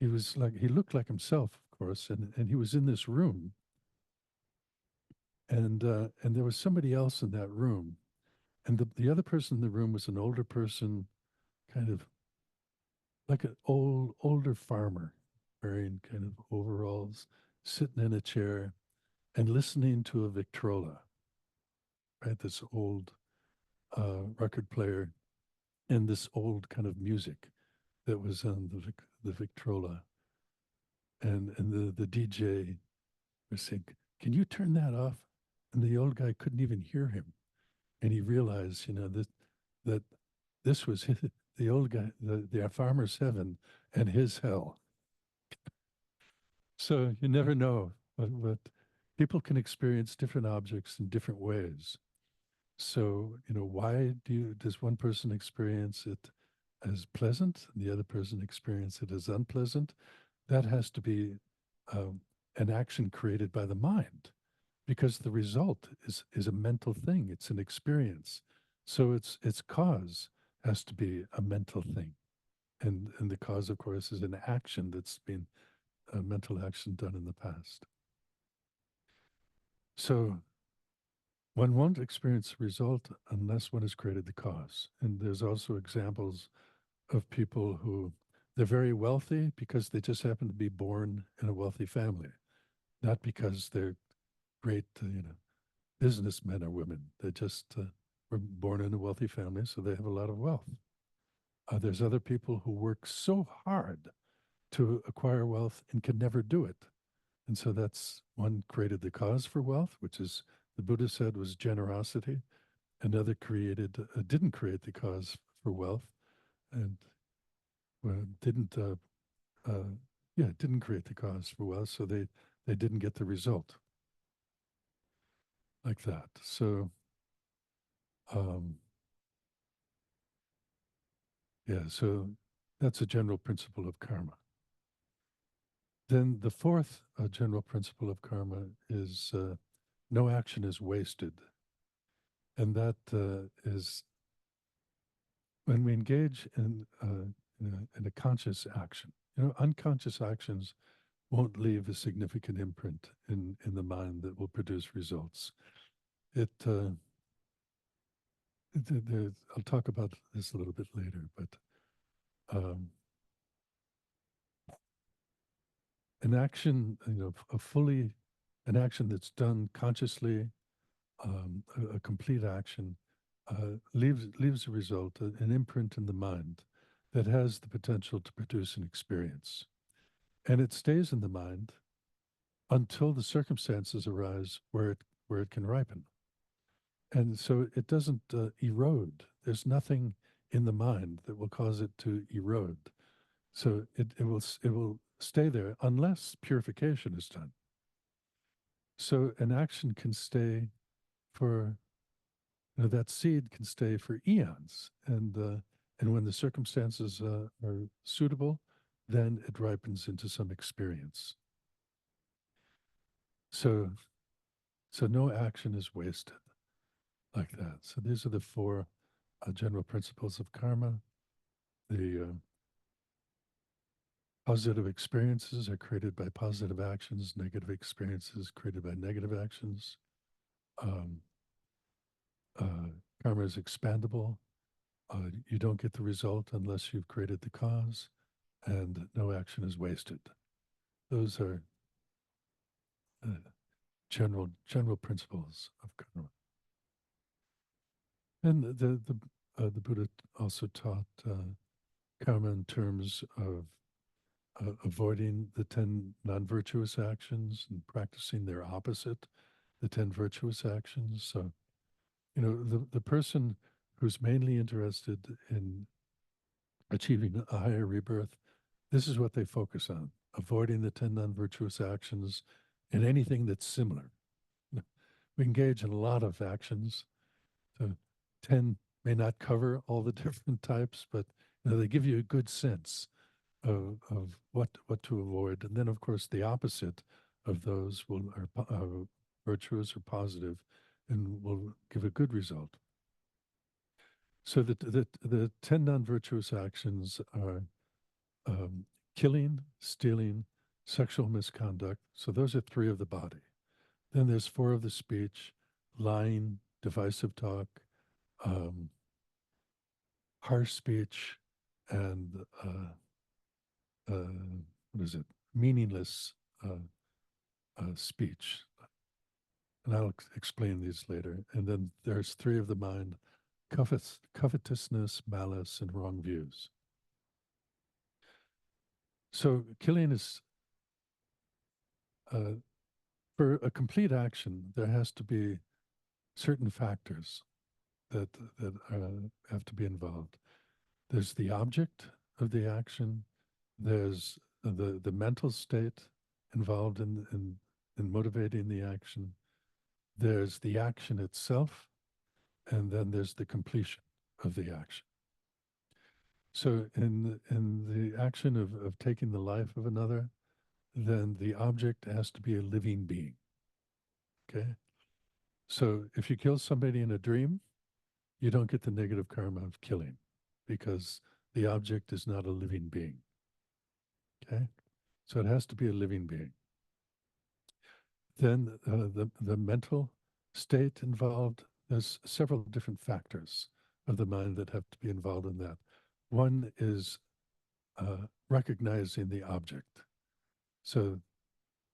He was like he looked like himself, of course, and he was in this room, and there was somebody else in that room, And the other person in the room was an older person, kind of like an older farmer, wearing kind of overalls, sitting in a chair and listening to a Victrola, right? This old record player and this old kind of music that was on the Victrola. And the DJ was saying, "Can you turn that off?" And the old guy couldn't even hear him. And he realized, that this was the old guy, the farmer's heaven and his hell. So you never know, but people can experience different objects in different ways. So, why does one person experience it as pleasant and the other person experience it as unpleasant? That has to be um, an action created by the mind, because the result is a mental thing. It's an experience. So its cause has to be a mental thing. And the cause, of course, is an action that's been a mental action done in the past. So one won't experience the result unless one has created the cause. And there's also examples of people who they're very wealthy because they just happen to be born in a wealthy family, not because they're great, businessmen or women. They just were born in a wealthy family, so they have a lot of wealth. There's other people who work so hard to acquire wealth and can never do it. And so that's one created the cause for wealth, which is the Buddha said was generosity. Another didn't create the cause for wealth, and didn't uh, yeah, didn't create the cause for wealth, so they didn't get the result like that. So um, yeah, so that's a general principle of karma. Then the fourth general principle of karma is no action is wasted, and that is when we engage in a conscious action. Unconscious actions won't leave a significant imprint in the mind that will produce results. It, I'll talk about this a little bit later, but um, an action, an action that's done consciously, a complete action, leaves a result, an imprint in the mind that has the potential to produce an experience, and it stays in the mind until the circumstances arise where it can ripen. And so it doesn't erode. There's nothing in the mind that will cause it to erode. So it will stay there unless purification is done. So an action can stay for that seed can stay for eons, and when the circumstances are suitable, then it ripens into some experience. So so no action is wasted like that. So these are the four general principles of karma. The positive experiences are created by positive actions, negative experiences created by negative actions. Um, Karma is expandable. You don't get the result unless you've created the cause, and no action is wasted. Those are uh, general principles of karma. And the Buddha also taught karma in terms of avoiding the 10 non-virtuous actions and practicing their opposite, the 10 virtuous actions. So, the person who's mainly interested in achieving a higher rebirth, this is what they focus on: avoiding the 10 non-virtuous actions and anything that's similar. We engage in a lot of actions. So 10 may not cover all the different types, but they give you a good sense of what to avoid. And then, of course, the opposite of those are virtuous or positive and will give a good result. So the 10 non-virtuous actions are killing, stealing, sexual misconduct. So those are 3 of the body. Then there's 4 of the speech: lying, divisive talk, um, harsh speech and what is it? Meaningless speech. And I'll explain these later. And then there's three of the mind: covetousness, malice, and wrong views. So killing is uh, for a complete action. There has to be certain factors that have to be involved. There's the object of the action. There's the mental state involved in motivating the action. There's the action itself, and then there's the completion of the action. So in the action of taking the life of another, then the object has to be a living being. Okay. So if you kill somebody in a dream, you don't get the negative karma of killing because the object is not a living being. Okay. So it has to be a living being. Then the mental state involved, there's several different factors of the mind that have to be involved in that. One is recognizing the object. So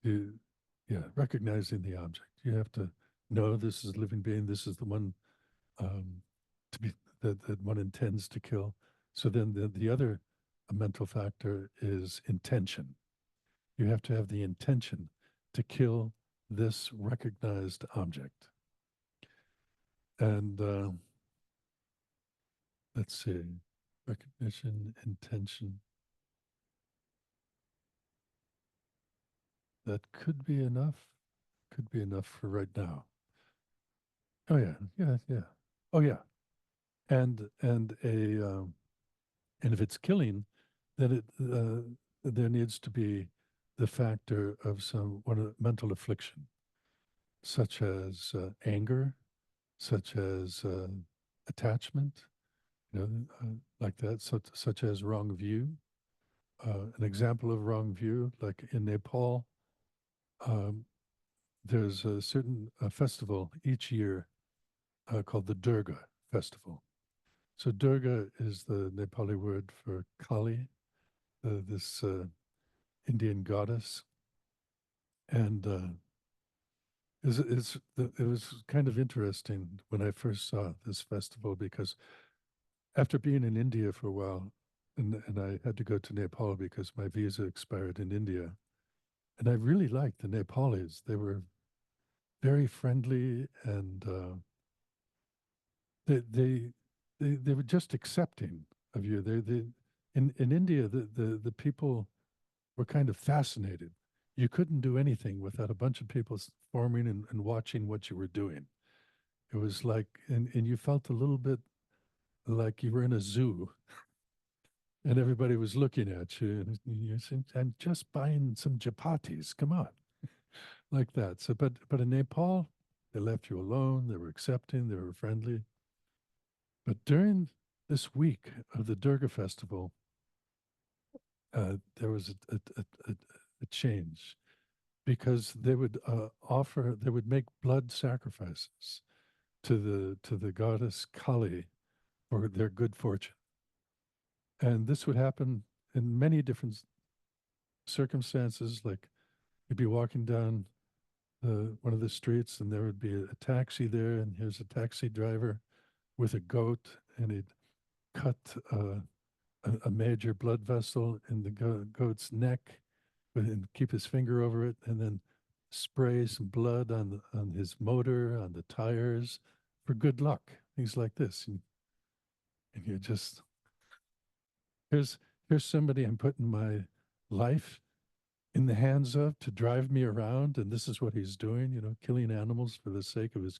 you, yeah, recognizing the object. You have to know this is a living being. This is the one um, to be that one intends to kill. So then the other mental factor is intention. You have to have the intention to kill this recognized object. And let's see, recognition, intention. That could be enough. Could be enough for right now. Oh yeah, yeah, yeah. Oh yeah, and if it's killing, then there needs to be the factor of some one mental affliction, such as anger, such as attachment, you know, like that, such as wrong view. An example of wrong view, like in Nepal, um, there's a certain festival each year called the Durga Festival. So Durga is the Nepali word for Kali, this Indian goddess, and it was kind of interesting when I first saw this festival because after being in India for a while, and I had to go to Nepal because my visa expired in India, and I really liked the Nepalis. They were very friendly and they, they they were just accepting of you. They in India the people were kind of fascinated. You couldn't do anything without a bunch of people forming and watching what you were doing. It was like, and you felt a little bit like you were in a zoo and everybody was looking at you. And you said, I'm just buying some chapatis. Come on. Like that. So, but in Nepal, they left you alone. They were accepting. They were friendly. But during this week of the Durga festival, there was a change because they would make blood sacrifices to the goddess Kali for their good fortune. And this would happen in many different circumstances. Like you'd be walking down one of the streets, and there would be a taxi there, and here's a taxi driver with a goat, and he'd cut a major blood vessel in the goat's neck, and keep his finger over it, and then spray some blood on his motor, on the tires, for good luck. Things like this, and you just here's here's somebody I'm putting my life in the hands of to drive me around, and this is what he's doing, killing animals for the sake of his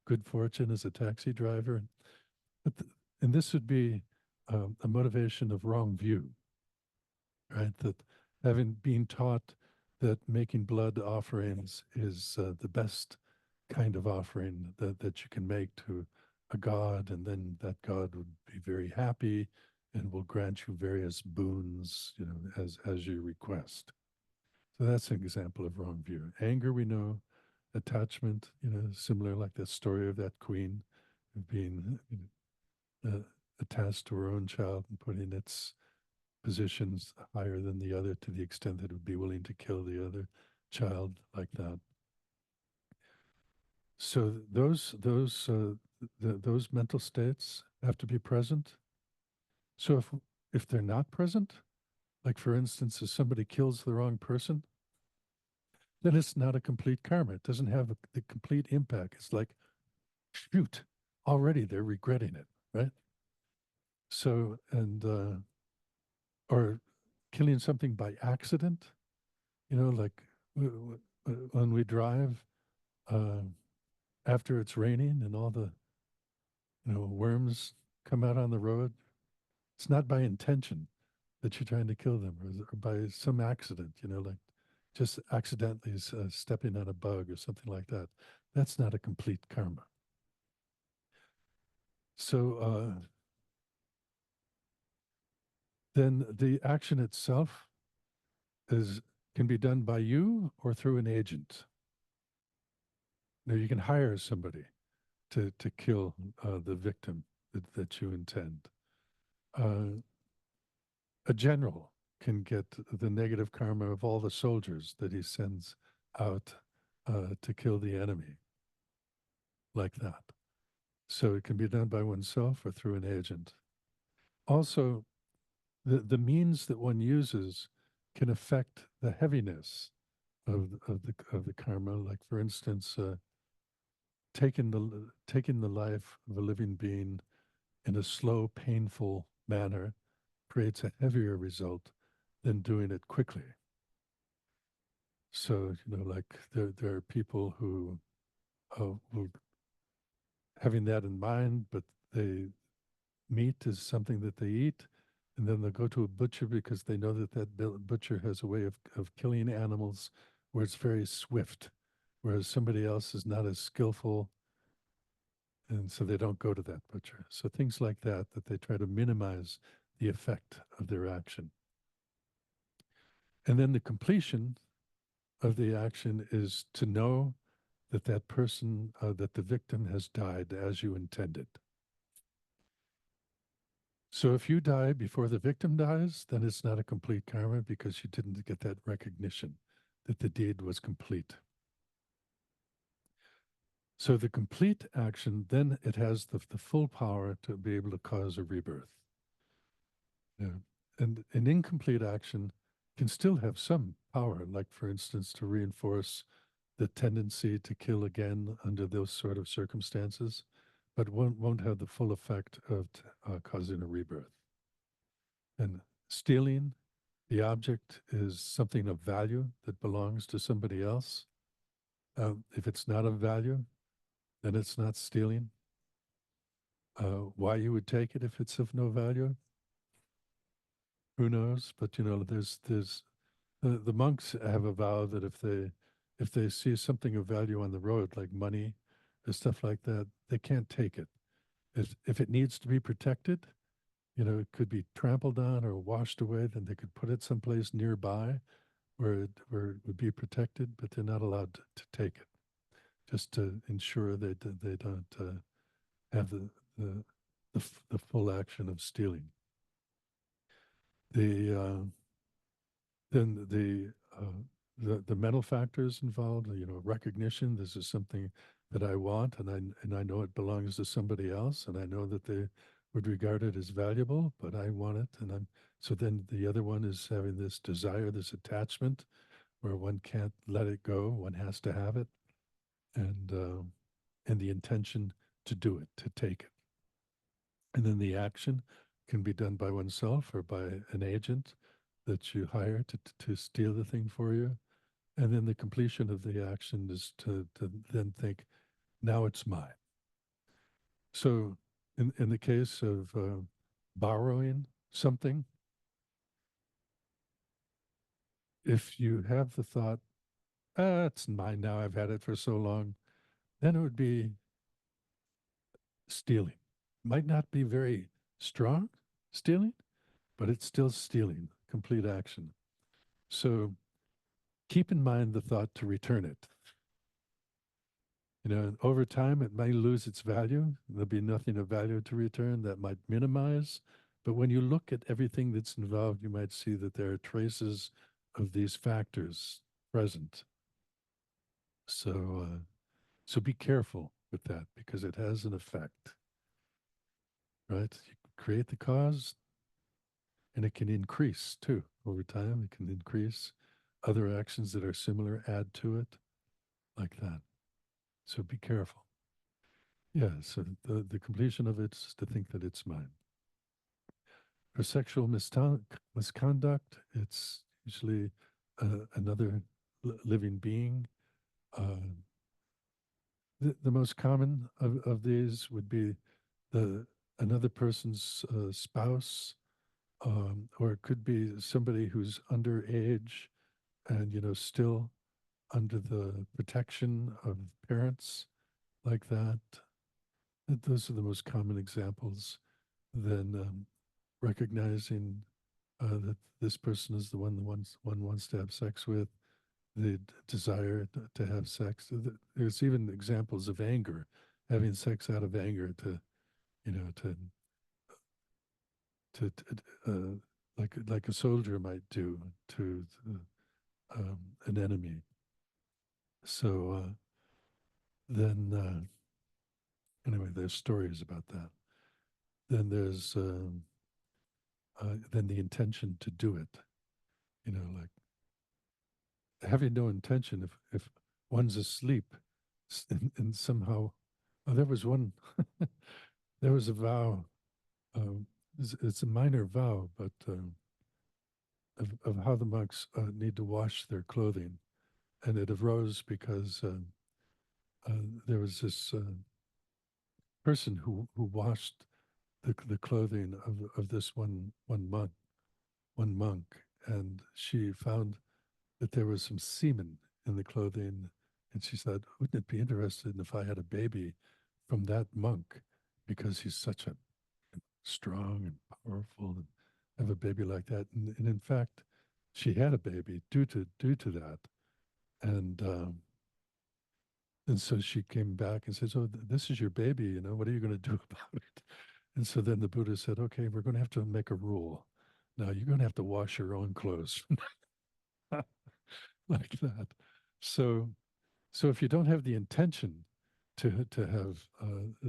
good fortune as a taxi driver. But and this would be a motivation of wrong view, right? That having been taught that making blood offerings is the best kind of offering that you can make to a god, and then that god would be very happy and will grant you various boons, as you request. So that's an example of wrong view. Anger, we know. Attachment, similar like that story of that queen being attached to her own child and putting its positions higher than the other to the extent that it would be willing to kill the other child like that. So those mental states have to be present. So if they're not present, like for instance, if somebody kills the wrong person, then it's not a complete karma. It doesn't have the complete impact. It's like, shoot, already they're regretting it, right? So, or killing something by accident, like when we drive uh, after it's raining and all the, worms come out on the road, it's not by intention that you're trying to kill them or by some accident, like just accidentally stepping on a bug or something like that. That's not a complete karma. So then the action itself is can be done by you or through an agent. Now you can hire somebody to kill the victim that you intend. Uh, a general can get the negative karma of all the soldiers that he sends out to kill the enemy, like that. So it can be done by oneself or through an agent. Also, the means that one uses can affect the heaviness of the karma. Like for instance, taking the life of a living being in a slow, painful manner creates a heavier result than doing it quickly. So, like there are people who having that in mind, but they meat is something that they eat, and then they'll go to a butcher because they know that butcher has a way of killing animals where it's very swift, whereas somebody else is not as skillful, and so they don't go to that butcher. So things like that, that they try to minimize the effect of their action. And then the completion of the action is to know that that person, that the victim has died as you intended. So if you die before the victim dies, then it's not a complete karma because you didn't get that recognition that the deed was complete. So the complete action, then it has the full power to be able to cause a rebirth. Yeah. And an incomplete action can still have some power, like for instance, to reinforce the tendency to kill again under those sort of circumstances, but won't have the full effect of causing a rebirth. And stealing, the object is something of value that belongs to somebody else. If it's not of value, then it's not stealing. Why you would take it if it's of no value, who knows? But there's the monks have a vow that if they see something of value on the road, like money or stuff like that, they can't take it. If it needs to be protected, it could be trampled on or washed away, then they could put it someplace nearby where it would be protected, but they're not allowed to take it, just to ensure they don't have the, the full action of stealing. The then the mental factors involved, recognition. This is something that I want, and I know it belongs to somebody else, and I know that they would regard it as valuable, but I want it, and I'm so then the other one is having this desire, this attachment, where one can't let it go, one has to have it, and the intention to do it, to take it, and then the action can be done by oneself or by an agent that you hire to steal the thing for you. And then the completion of the action is to then think, now it's mine. So in the case of borrowing something, if you have the thought, it's mine now, I've had it for so long, then it would be stealing. Might not be very strong stealing, but it's still stealing, complete action. So keep in mind the thought to return it. Over time, it may lose its value. There'll be nothing of value to return that might minimize. But when you look at everything that's involved, you might see that there are traces of these factors present. So, so be careful with that because it has an effect, right? You create the cause, and it can increase too over time. It can increase other actions that are similar, add to it, like that. So be careful. Yeah, so the completion of it is to think that it's mine. For sexual misconduct, it's usually another living being. Uh, the most common of these would be the another person's spouse, or it could be somebody who's underage and still under the protection of parents, like that. Those are the most common examples. Then recognizing that this person is the one one wants to have sex with, the desire to have sex. There's even examples of anger, having sex out of anger to, you know, to like a soldier might do to an enemy. So then, anyway, there's stories about that. Then there's then the intention to do it. Like having no intention if one's asleep and somehow there was one there was a vow, it's a minor vow, but of how the monks need to wash their clothing, and it arose because there was this person who washed the clothing of this one monk, and she found that there was some semen in the clothing. And she said, wouldn't it be interesting if I had a baby from that monk because he's such a strong and powerful and have a baby like that. And in fact, she had a baby due to that. And and so she came back and said, "Oh, this is your baby. What are you going to do about it?" And so then the Buddha said, "Okay, we're going to have to make a rule. Now you're going to have to wash your own clothes." Like that. So so if you don't have the intention to have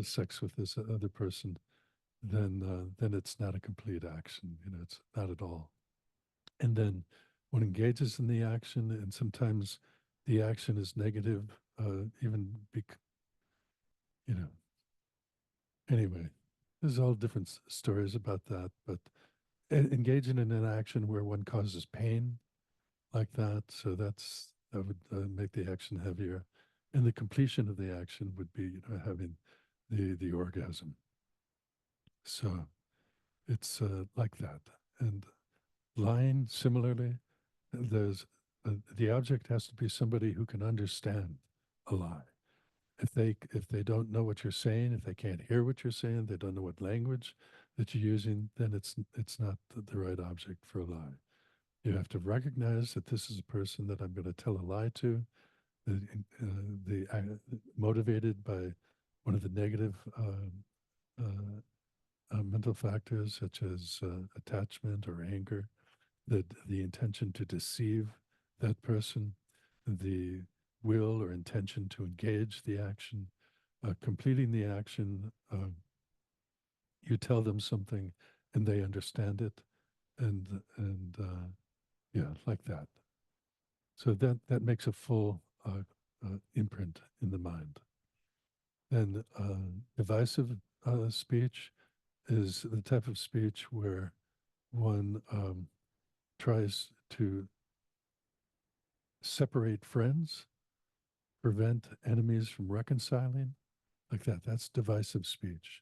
sex with this other person, then it's not a complete action. It's not at all. And then one engages in the action, and sometimes the action is negative. You know. Anyway, there's all different stories about that, but engaging in an action where one causes pain like that, so that would make the action heavier, and the completion of the action would be having the orgasm. So it's like that, and lying similarly. There's the object has to be somebody who can understand a lie. If they don't know what you're saying, if they can't hear what you're saying, they don't know what language that you're using, then it's not the right object for a lie. You have to recognize that this is a person that I'm going to tell a lie to, that motivated by one of the negative mental factors such as attachment or anger, the intention to deceive that person, the will or intention to engage the action, completing the action. You tell them something, and they understand it, and yeah, like that. So that makes a full imprint in the mind. And divisive speech is the type of speech where one tries to separate friends, prevent enemies from reconciling, like that. That's divisive speech.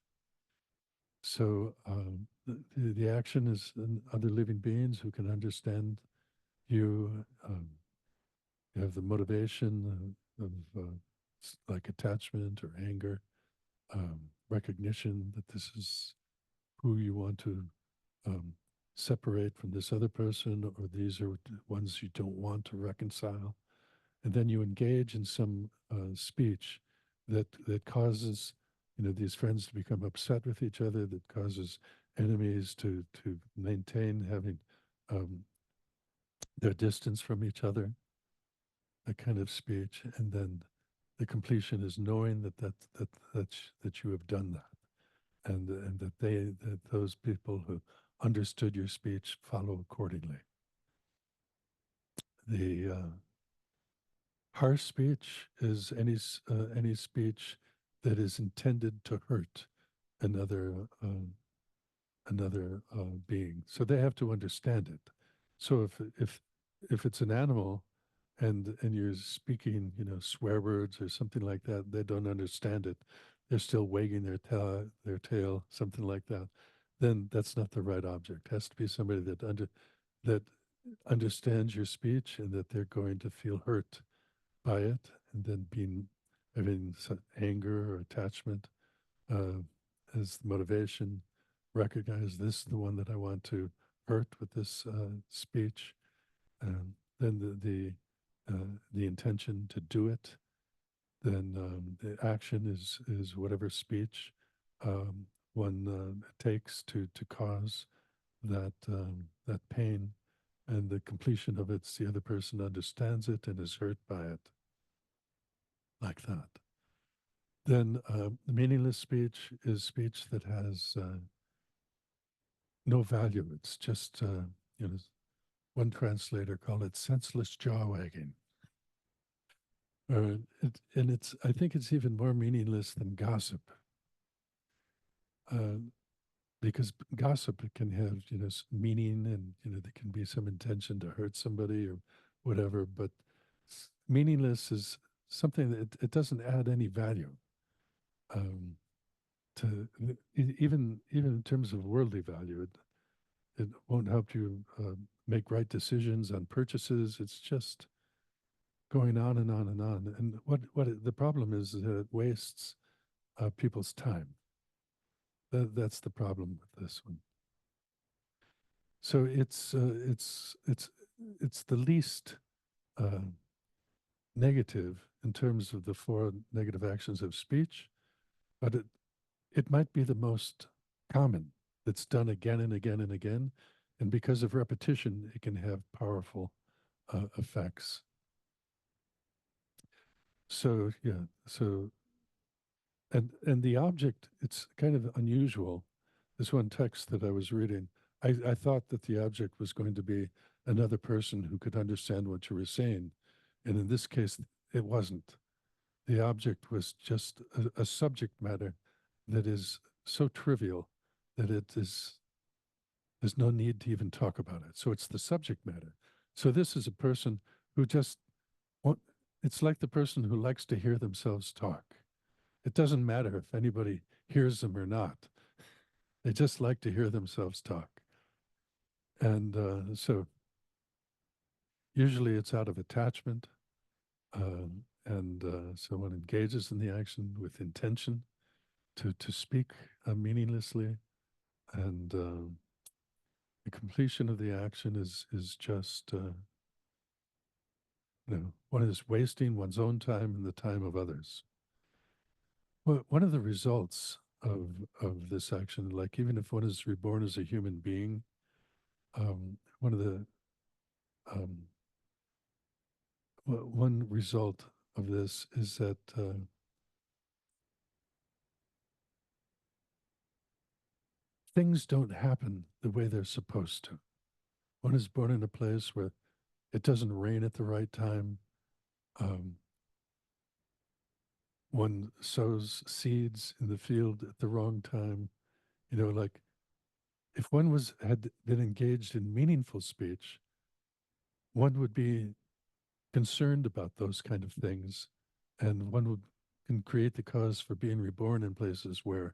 So the action is in other living beings who can understand you. You have the motivation of like attachment or anger, recognition that this is who you want to um, separate from this other person, or these are ones you don't want to reconcile. And then you engage in some speech that causes, these friends to become upset with each other, that causes enemies to maintain having um, their distance from each other, that kind of speech. And then the completion is knowing that you have done that, and that those people who understood your speech follow accordingly. The harsh speech is any speech that is intended to hurt another being. So they have to understand it. So if it's an animal and you're speaking, swear words or something like that, they don't understand it. They're still wagging their tail, something like that. Then that's not the right object. It has to be somebody that understands your speech and that they're going to feel hurt by it, and then having anger or attachment uh, as the motivation. Recognize this is the one that I want to hurt with this speech. Then the intention to do it. Then the action is whatever speech um, one takes to cause that pain, and the completion of it's the other person understands it and is hurt by it, like that. Then meaningless speech is speech that has no value. It's just, one translator called it senseless jaw wagging. And I think it's even more meaningless than gossip, uh, because gossip can have, meaning, and, there can be some intention to hurt somebody or whatever, but meaningless is something that it doesn't add any value. Um, to even in terms of worldly value, it won't help you make right decisions on purchases. It's just going on and on and on. And the problem is that it wastes people's time. That's the problem with this one. So it's the least uh, negative in terms of the four negative actions of speech, but it might be the most common, that's done again and again and again. And because of repetition, it can have powerful effects. So, yeah, and the object, it's kind of unusual. This one text that I was reading, I thought that the object was going to be another person who could understand what you were saying. And in this case, it wasn't. The object was just a subject matter that is so trivial that there's no need to even talk about it. So it's the subject matter. So this is a person who just, it's like the person who likes to hear themselves talk. It doesn't matter if anybody hears them or not. They just like to hear themselves talk. And so usually it's out of attachment. And so one engages in the action with intention to speak meaninglessly. And the completion of the action is just, one is wasting one's own time and the time of others. Well, one of the results of this action, like even if one is reborn as a human being, one of the um, one result of this is that things don't happen the way they're supposed to. One is born in a place where it doesn't rain at the right time. Um, one sows seeds in the field at the wrong time. Like if one had been engaged in meaningful speech, one would be concerned about those kind of things, and one would can create the cause for being reborn in places where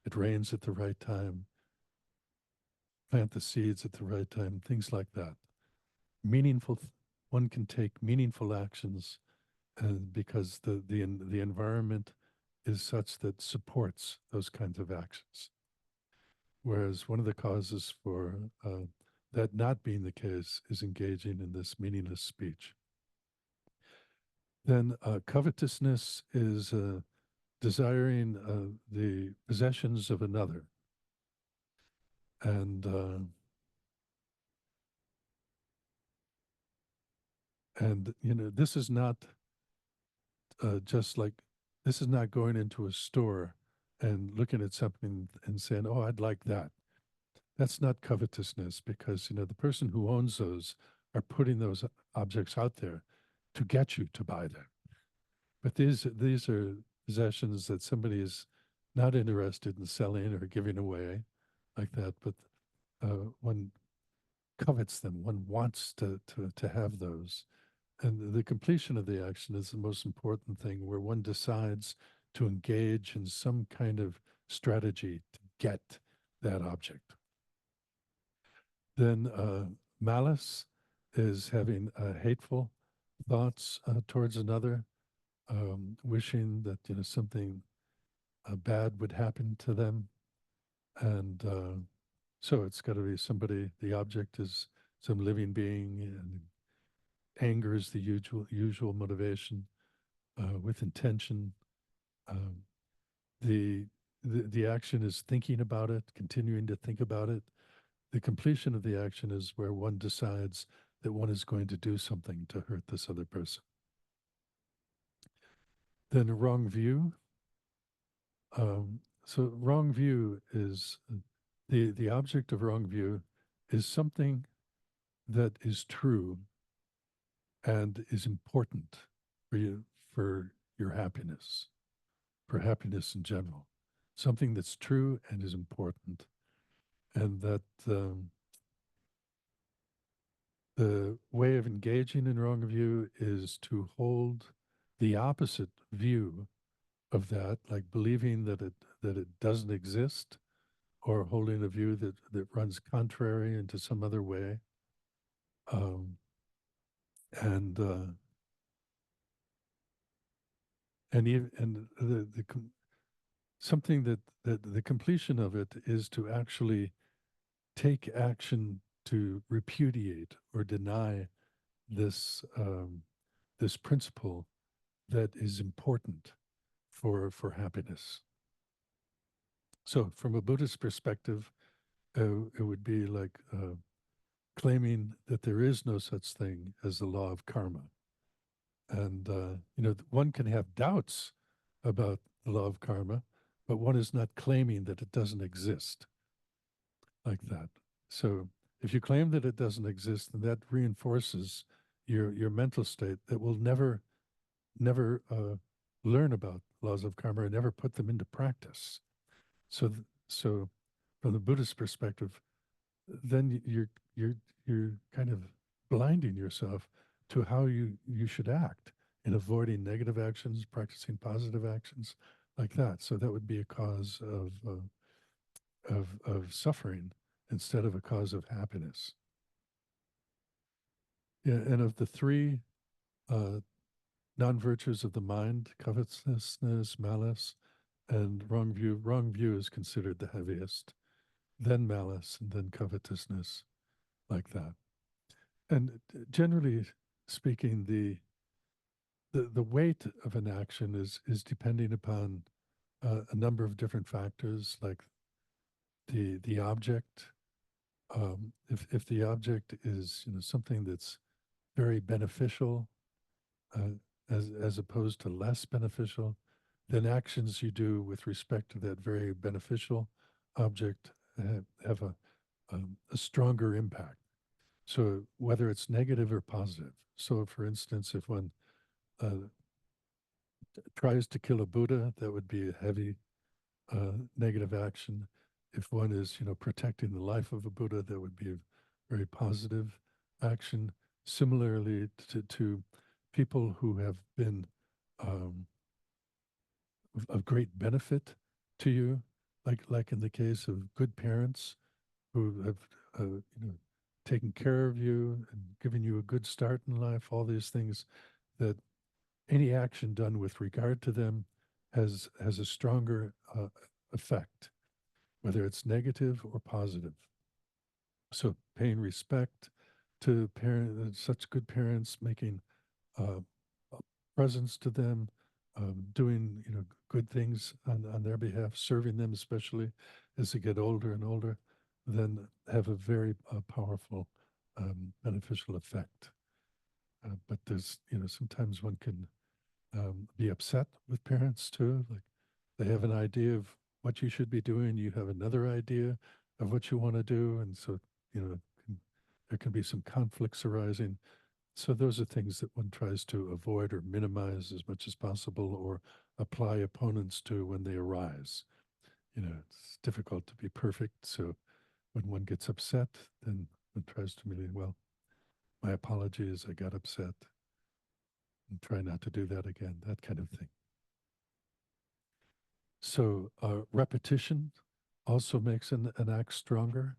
it rains at the right time, plant the seeds at the right time, things like that. Meaningful, one can take meaningful actions, and because the environment is such that supports those kinds of actions. Whereas one of the causes for that not being the case is engaging in this meaningless speech. Then covetousness is desiring the possessions of another. And you know, this is not just like, this is not going into a store and looking at something and saying, "Oh, I'd like that." That's not covetousness, because you know the person who owns those are putting those objects out there to get you to buy them. But these are possessions that somebody is not interested in selling or giving away like that. But one covets them. One wants to have those. And the completion of the action is the most important thing, where one decides to engage in some kind of strategy to get that object. Then malice is having hateful thoughts towards another, wishing that you know something bad would happen to them, and so it's got to be somebody. The object is some living being, and anger is the usual motivation with intention. Um, the, the action is thinking about it, continuing to think about it. The completion of the action is where one decides that one is going to do something to hurt this other person. Then a wrong view. So wrong view is the object of wrong view is something that is true and is important for you, for your happiness, for happiness in general. Something that's true and is important, and that the way of engaging in wrong view is to hold the opposite view of that, like believing that it doesn't exist, or holding a view that runs contrary into some other way. Um, and even and something that the completion of it is to actually take action to repudiate or deny this principle that is important for happiness. So, from a Buddhist perspective, it would be like claiming that there is no such thing as the law of karma. And, you know, one can have doubts about the law of karma, but one is not claiming that it doesn't exist like that. So if you claim that it doesn't exist, then that reinforces your mental state that will never learn about laws of karma and never put them into practice. So from the Buddhist perspective, then you're kind of blinding yourself to how you should act in avoiding negative actions, practicing positive actions, like that. So that would be a cause of suffering instead of a cause of happiness. Yeah, and of the three uh, non-virtues of the mind, covetousness, malice, and wrong view is considered the heaviest, then malice, and then covetousness, like that. And generally speaking, the weight of an action is depending upon a number of different factors, like the object. If the object is you know something that's very beneficial, uh, as opposed to less beneficial, then actions you do with respect to that very beneficial object have a stronger impact. So whether it's negative or positive. So, for instance, if one uh, tries to kill a Buddha, that would be a heavy negative action. If one is, you know, protecting the life of a Buddha, that would be a very positive action. Similarly, to people who have been um, of great benefit to you, like in the case of good parents who have, you know, taken care of you and given you a good start in life. All these things that any action done with regard to them has a stronger effect, whether it's negative or positive. So paying respect to parents, such good parents, making uh, presents to them, doing you know good things on their behalf, serving them, especially as they get older and older, then have a very powerful beneficial effect. But there's, sometimes one can be upset with parents too. Like they have an idea of what you should be doing, you have another idea of what you want to do, and so there can be some conflicts arising. So those are things that one tries to avoid or minimize as much as possible, or apply opponents to when they arise. It's difficult to be perfect, so when one gets upset, then one tries to really, well, my apologies, I got upset, and try not to do that again, that kind of thing. So repetition also makes an act stronger.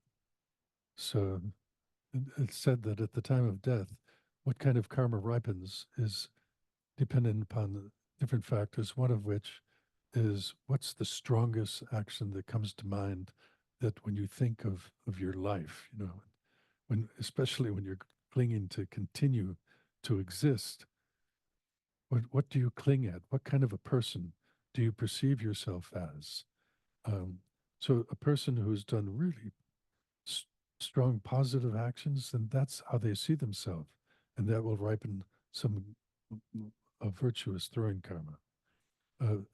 So it's said that at the time of death, what kind of karma ripens is dependent upon different factors, one of which is what's the strongest action that comes to mind, that when you think of your life, especially when you're clinging to continue to exist, what do you cling at? What kind of a person do you perceive yourself as? Um, so a person who's done really s- strong positive actions, then that's how they see themselves, and that will ripen some virtuous throwing karma.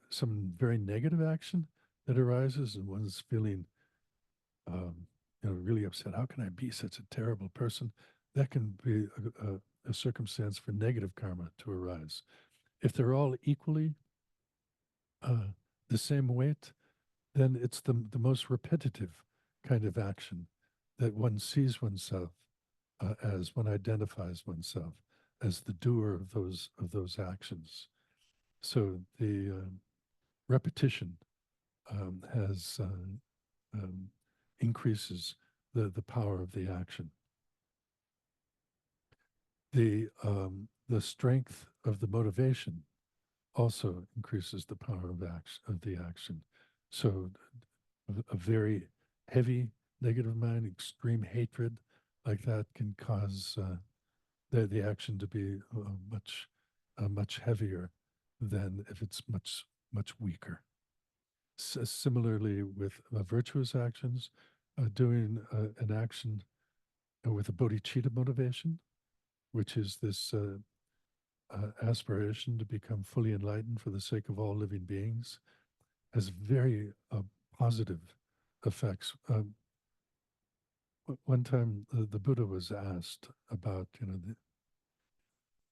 Some very negative action that arises, and one's feeling, um, really upset. How can I be such a terrible person? That can be a circumstance for negative karma to arise. If they're all equally uh, the same weight, then it's the most repetitive kind of action that one sees oneself as, one identifies oneself as the doer of those actions. So the repetition has increases the power of the action. The strength of the motivation also increases the power of the action. So a very heavy negative mind, extreme hatred, like that, can cause the action to be much heavier than if it's much weaker. Similarly, with virtuous actions, doing an action with a bodhicitta motivation, which is this aspiration to become fully enlightened for the sake of all living beings, has very positive effects. One time, the Buddha was asked about,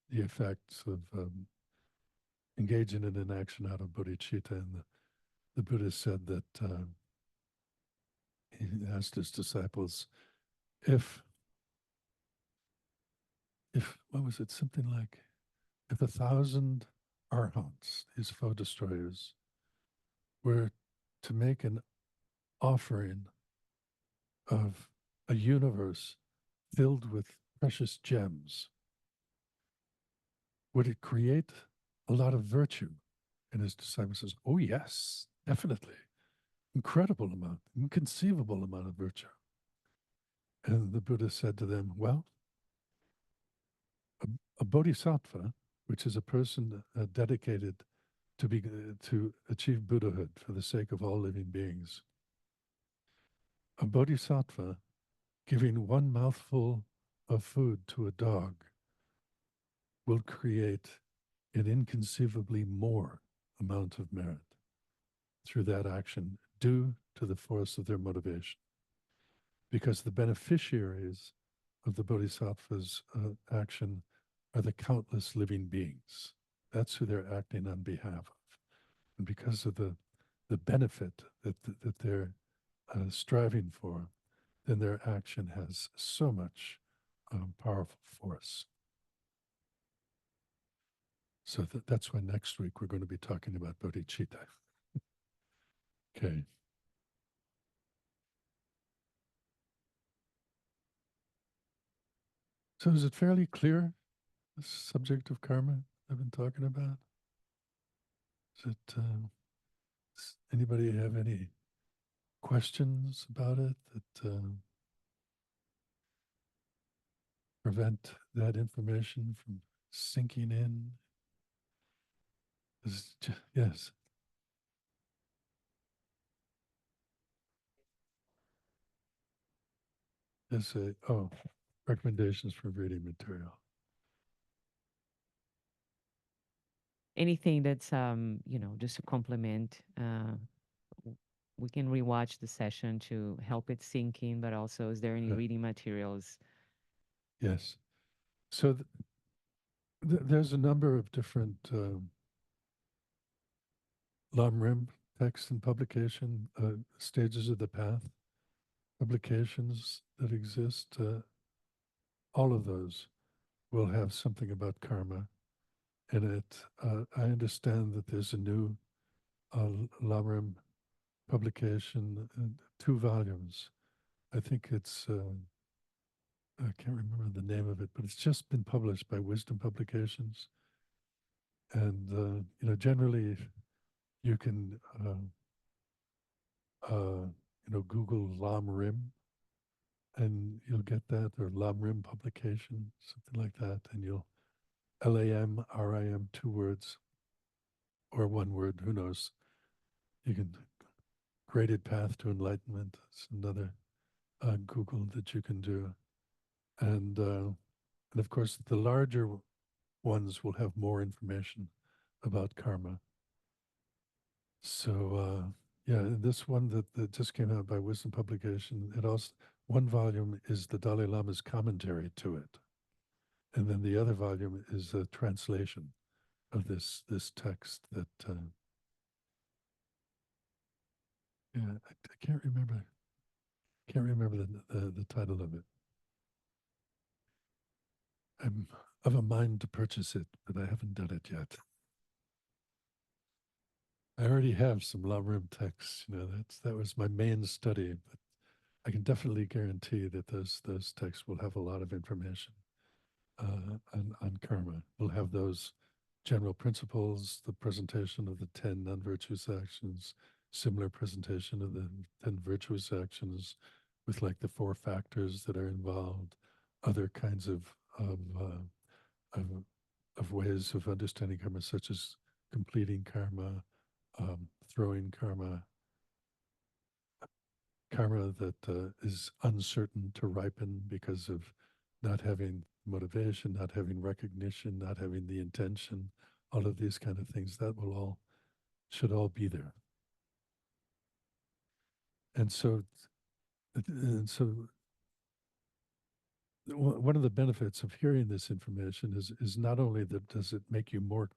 the effects of engaging in an action out of bodhicitta, and the Buddha said that he asked his disciples, if what was it, something like, if 1,000 arhants, these foe destroyers, were to make an offering of a universe filled with precious gems, would it create a lot of virtue? And his disciple says, oh, yes, definitely. Incredible amount, inconceivable amount of virtue. And the Buddha said to them, well, a bodhisattva, which is a person dedicated to achieve Buddhahood for the sake of all living beings, a bodhisattva giving one mouthful of food to a dog will create an inconceivably more amount of merit through that action due to the force of their motivation. Because the beneficiaries of the bodhisattva's action are the countless living beings. That's who they're acting on behalf of. And because of the benefit that they're striving for, then their action has so much powerful force. So that's why next week we're going to be talking about bodhicitta. Okay. So is it fairly clear, the subject of karma I've been talking about? Does anybody have any questions about it that prevent that information from sinking in? Yes. There's a, oh, recommendations for reading material. Anything that's just to complement. W- we can rewatch the session to help it sink in, but also, is there any Uh, reading materials? yes. So there's a number of different Lamrim text and publication, stages of the path, publications that exist. All of those will have something about karma in it. I understand that there's a new Lamrim publication, 2 volumes. I think I can't remember the name of it, but it's just been published by Wisdom Publications. And, generally you can, Google Lam Rim and you'll get that, or Lam Rim publication, something like that. And you'll LAMRIM, 2 words or 1 word, who knows? You can Graded Path to Enlightenment. It's another Google that you can do. And of course, the larger ones will have more information about karma. So, yeah, this one that just came out by Wisdom Publication, it also, 1 volume is the Dalai Lama's commentary to it. And then the other volume is a translation of this text that, yeah, I can't remember the title of it. I'm of a mind to purchase it, but I haven't done it yet. I already have some Lamrim texts. That was my main study, but I can definitely guarantee that those texts will have a lot of information on karma. We'll have those general principles, the presentation of the 10 non-virtuous actions, similar presentation of the 10 virtuous actions, with like the 4 factors that are involved, other kinds of, of ways of understanding karma, such as completing karma, throwing karma, karma that is uncertain to ripen because of not having motivation, not having recognition, not having the intention, all of these kind of things, that will all should all be there. And so, and so, one of the benefits of hearing this information is not only that does it make you more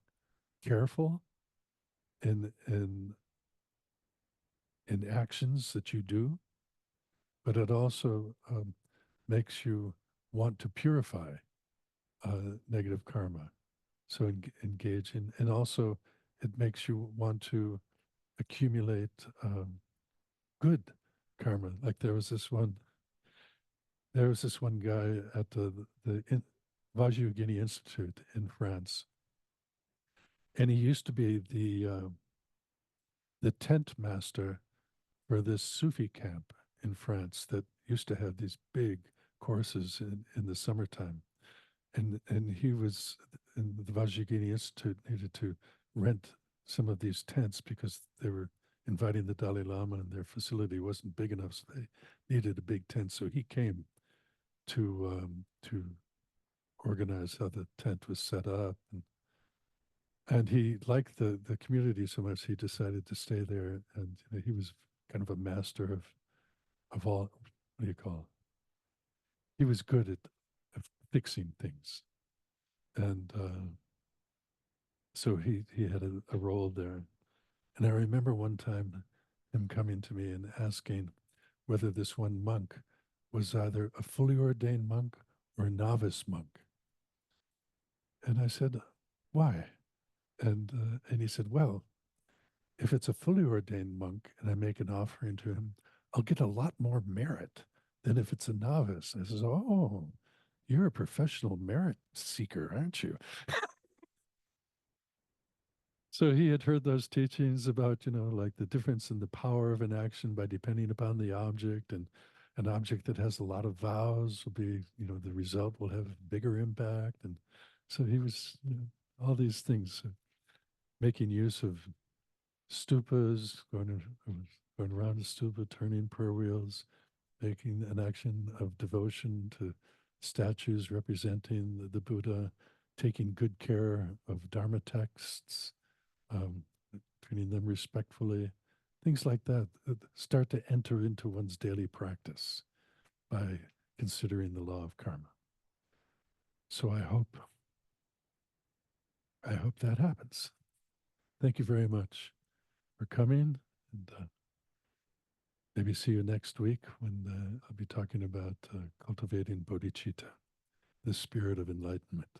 careful in in actions that you do, but it also makes you want to purify negative karma. So engage in, and also it makes you want to accumulate good karma. Like there was this one guy at the Vajrayogini Institute in France, and he used to be the tent master for this Sufi camp in France that used to have these big courses in the summertime. And he was in the Vajrayogini Institute needed to rent some of these tents because they were inviting the Dalai Lama and their facility wasn't big enough, so they needed a big tent. So he came to organize how the tent was set up, and he liked the community so much he decided to stay there. And he was kind of a master of all, what do you call it? He was good at fixing things, and so he had a role there. And I remember one time him coming to me and asking whether this one monk was either a fully ordained monk or a novice monk. And I said, why? And he said, well, if it's a fully ordained monk and I make an offering to him, I'll get a lot more merit than if it's a novice. I says, oh, you're a professional merit seeker, aren't you? So he had heard those teachings about, like the difference in the power of an action by depending upon the object, and an object that has a lot of vows will be, the result will have bigger impact. And so he was, all these things, making use of stupas, going around the stupa, turning prayer wheels, making an action of devotion to statues representing the Buddha, taking good care of Dharma texts, um, treating them respectfully, things like that start to enter into one's daily practice by considering the law of karma. So I hope that happens. Thank you very much for coming, and maybe see you next week when I'll be talking about cultivating bodhicitta, the spirit of enlightenment.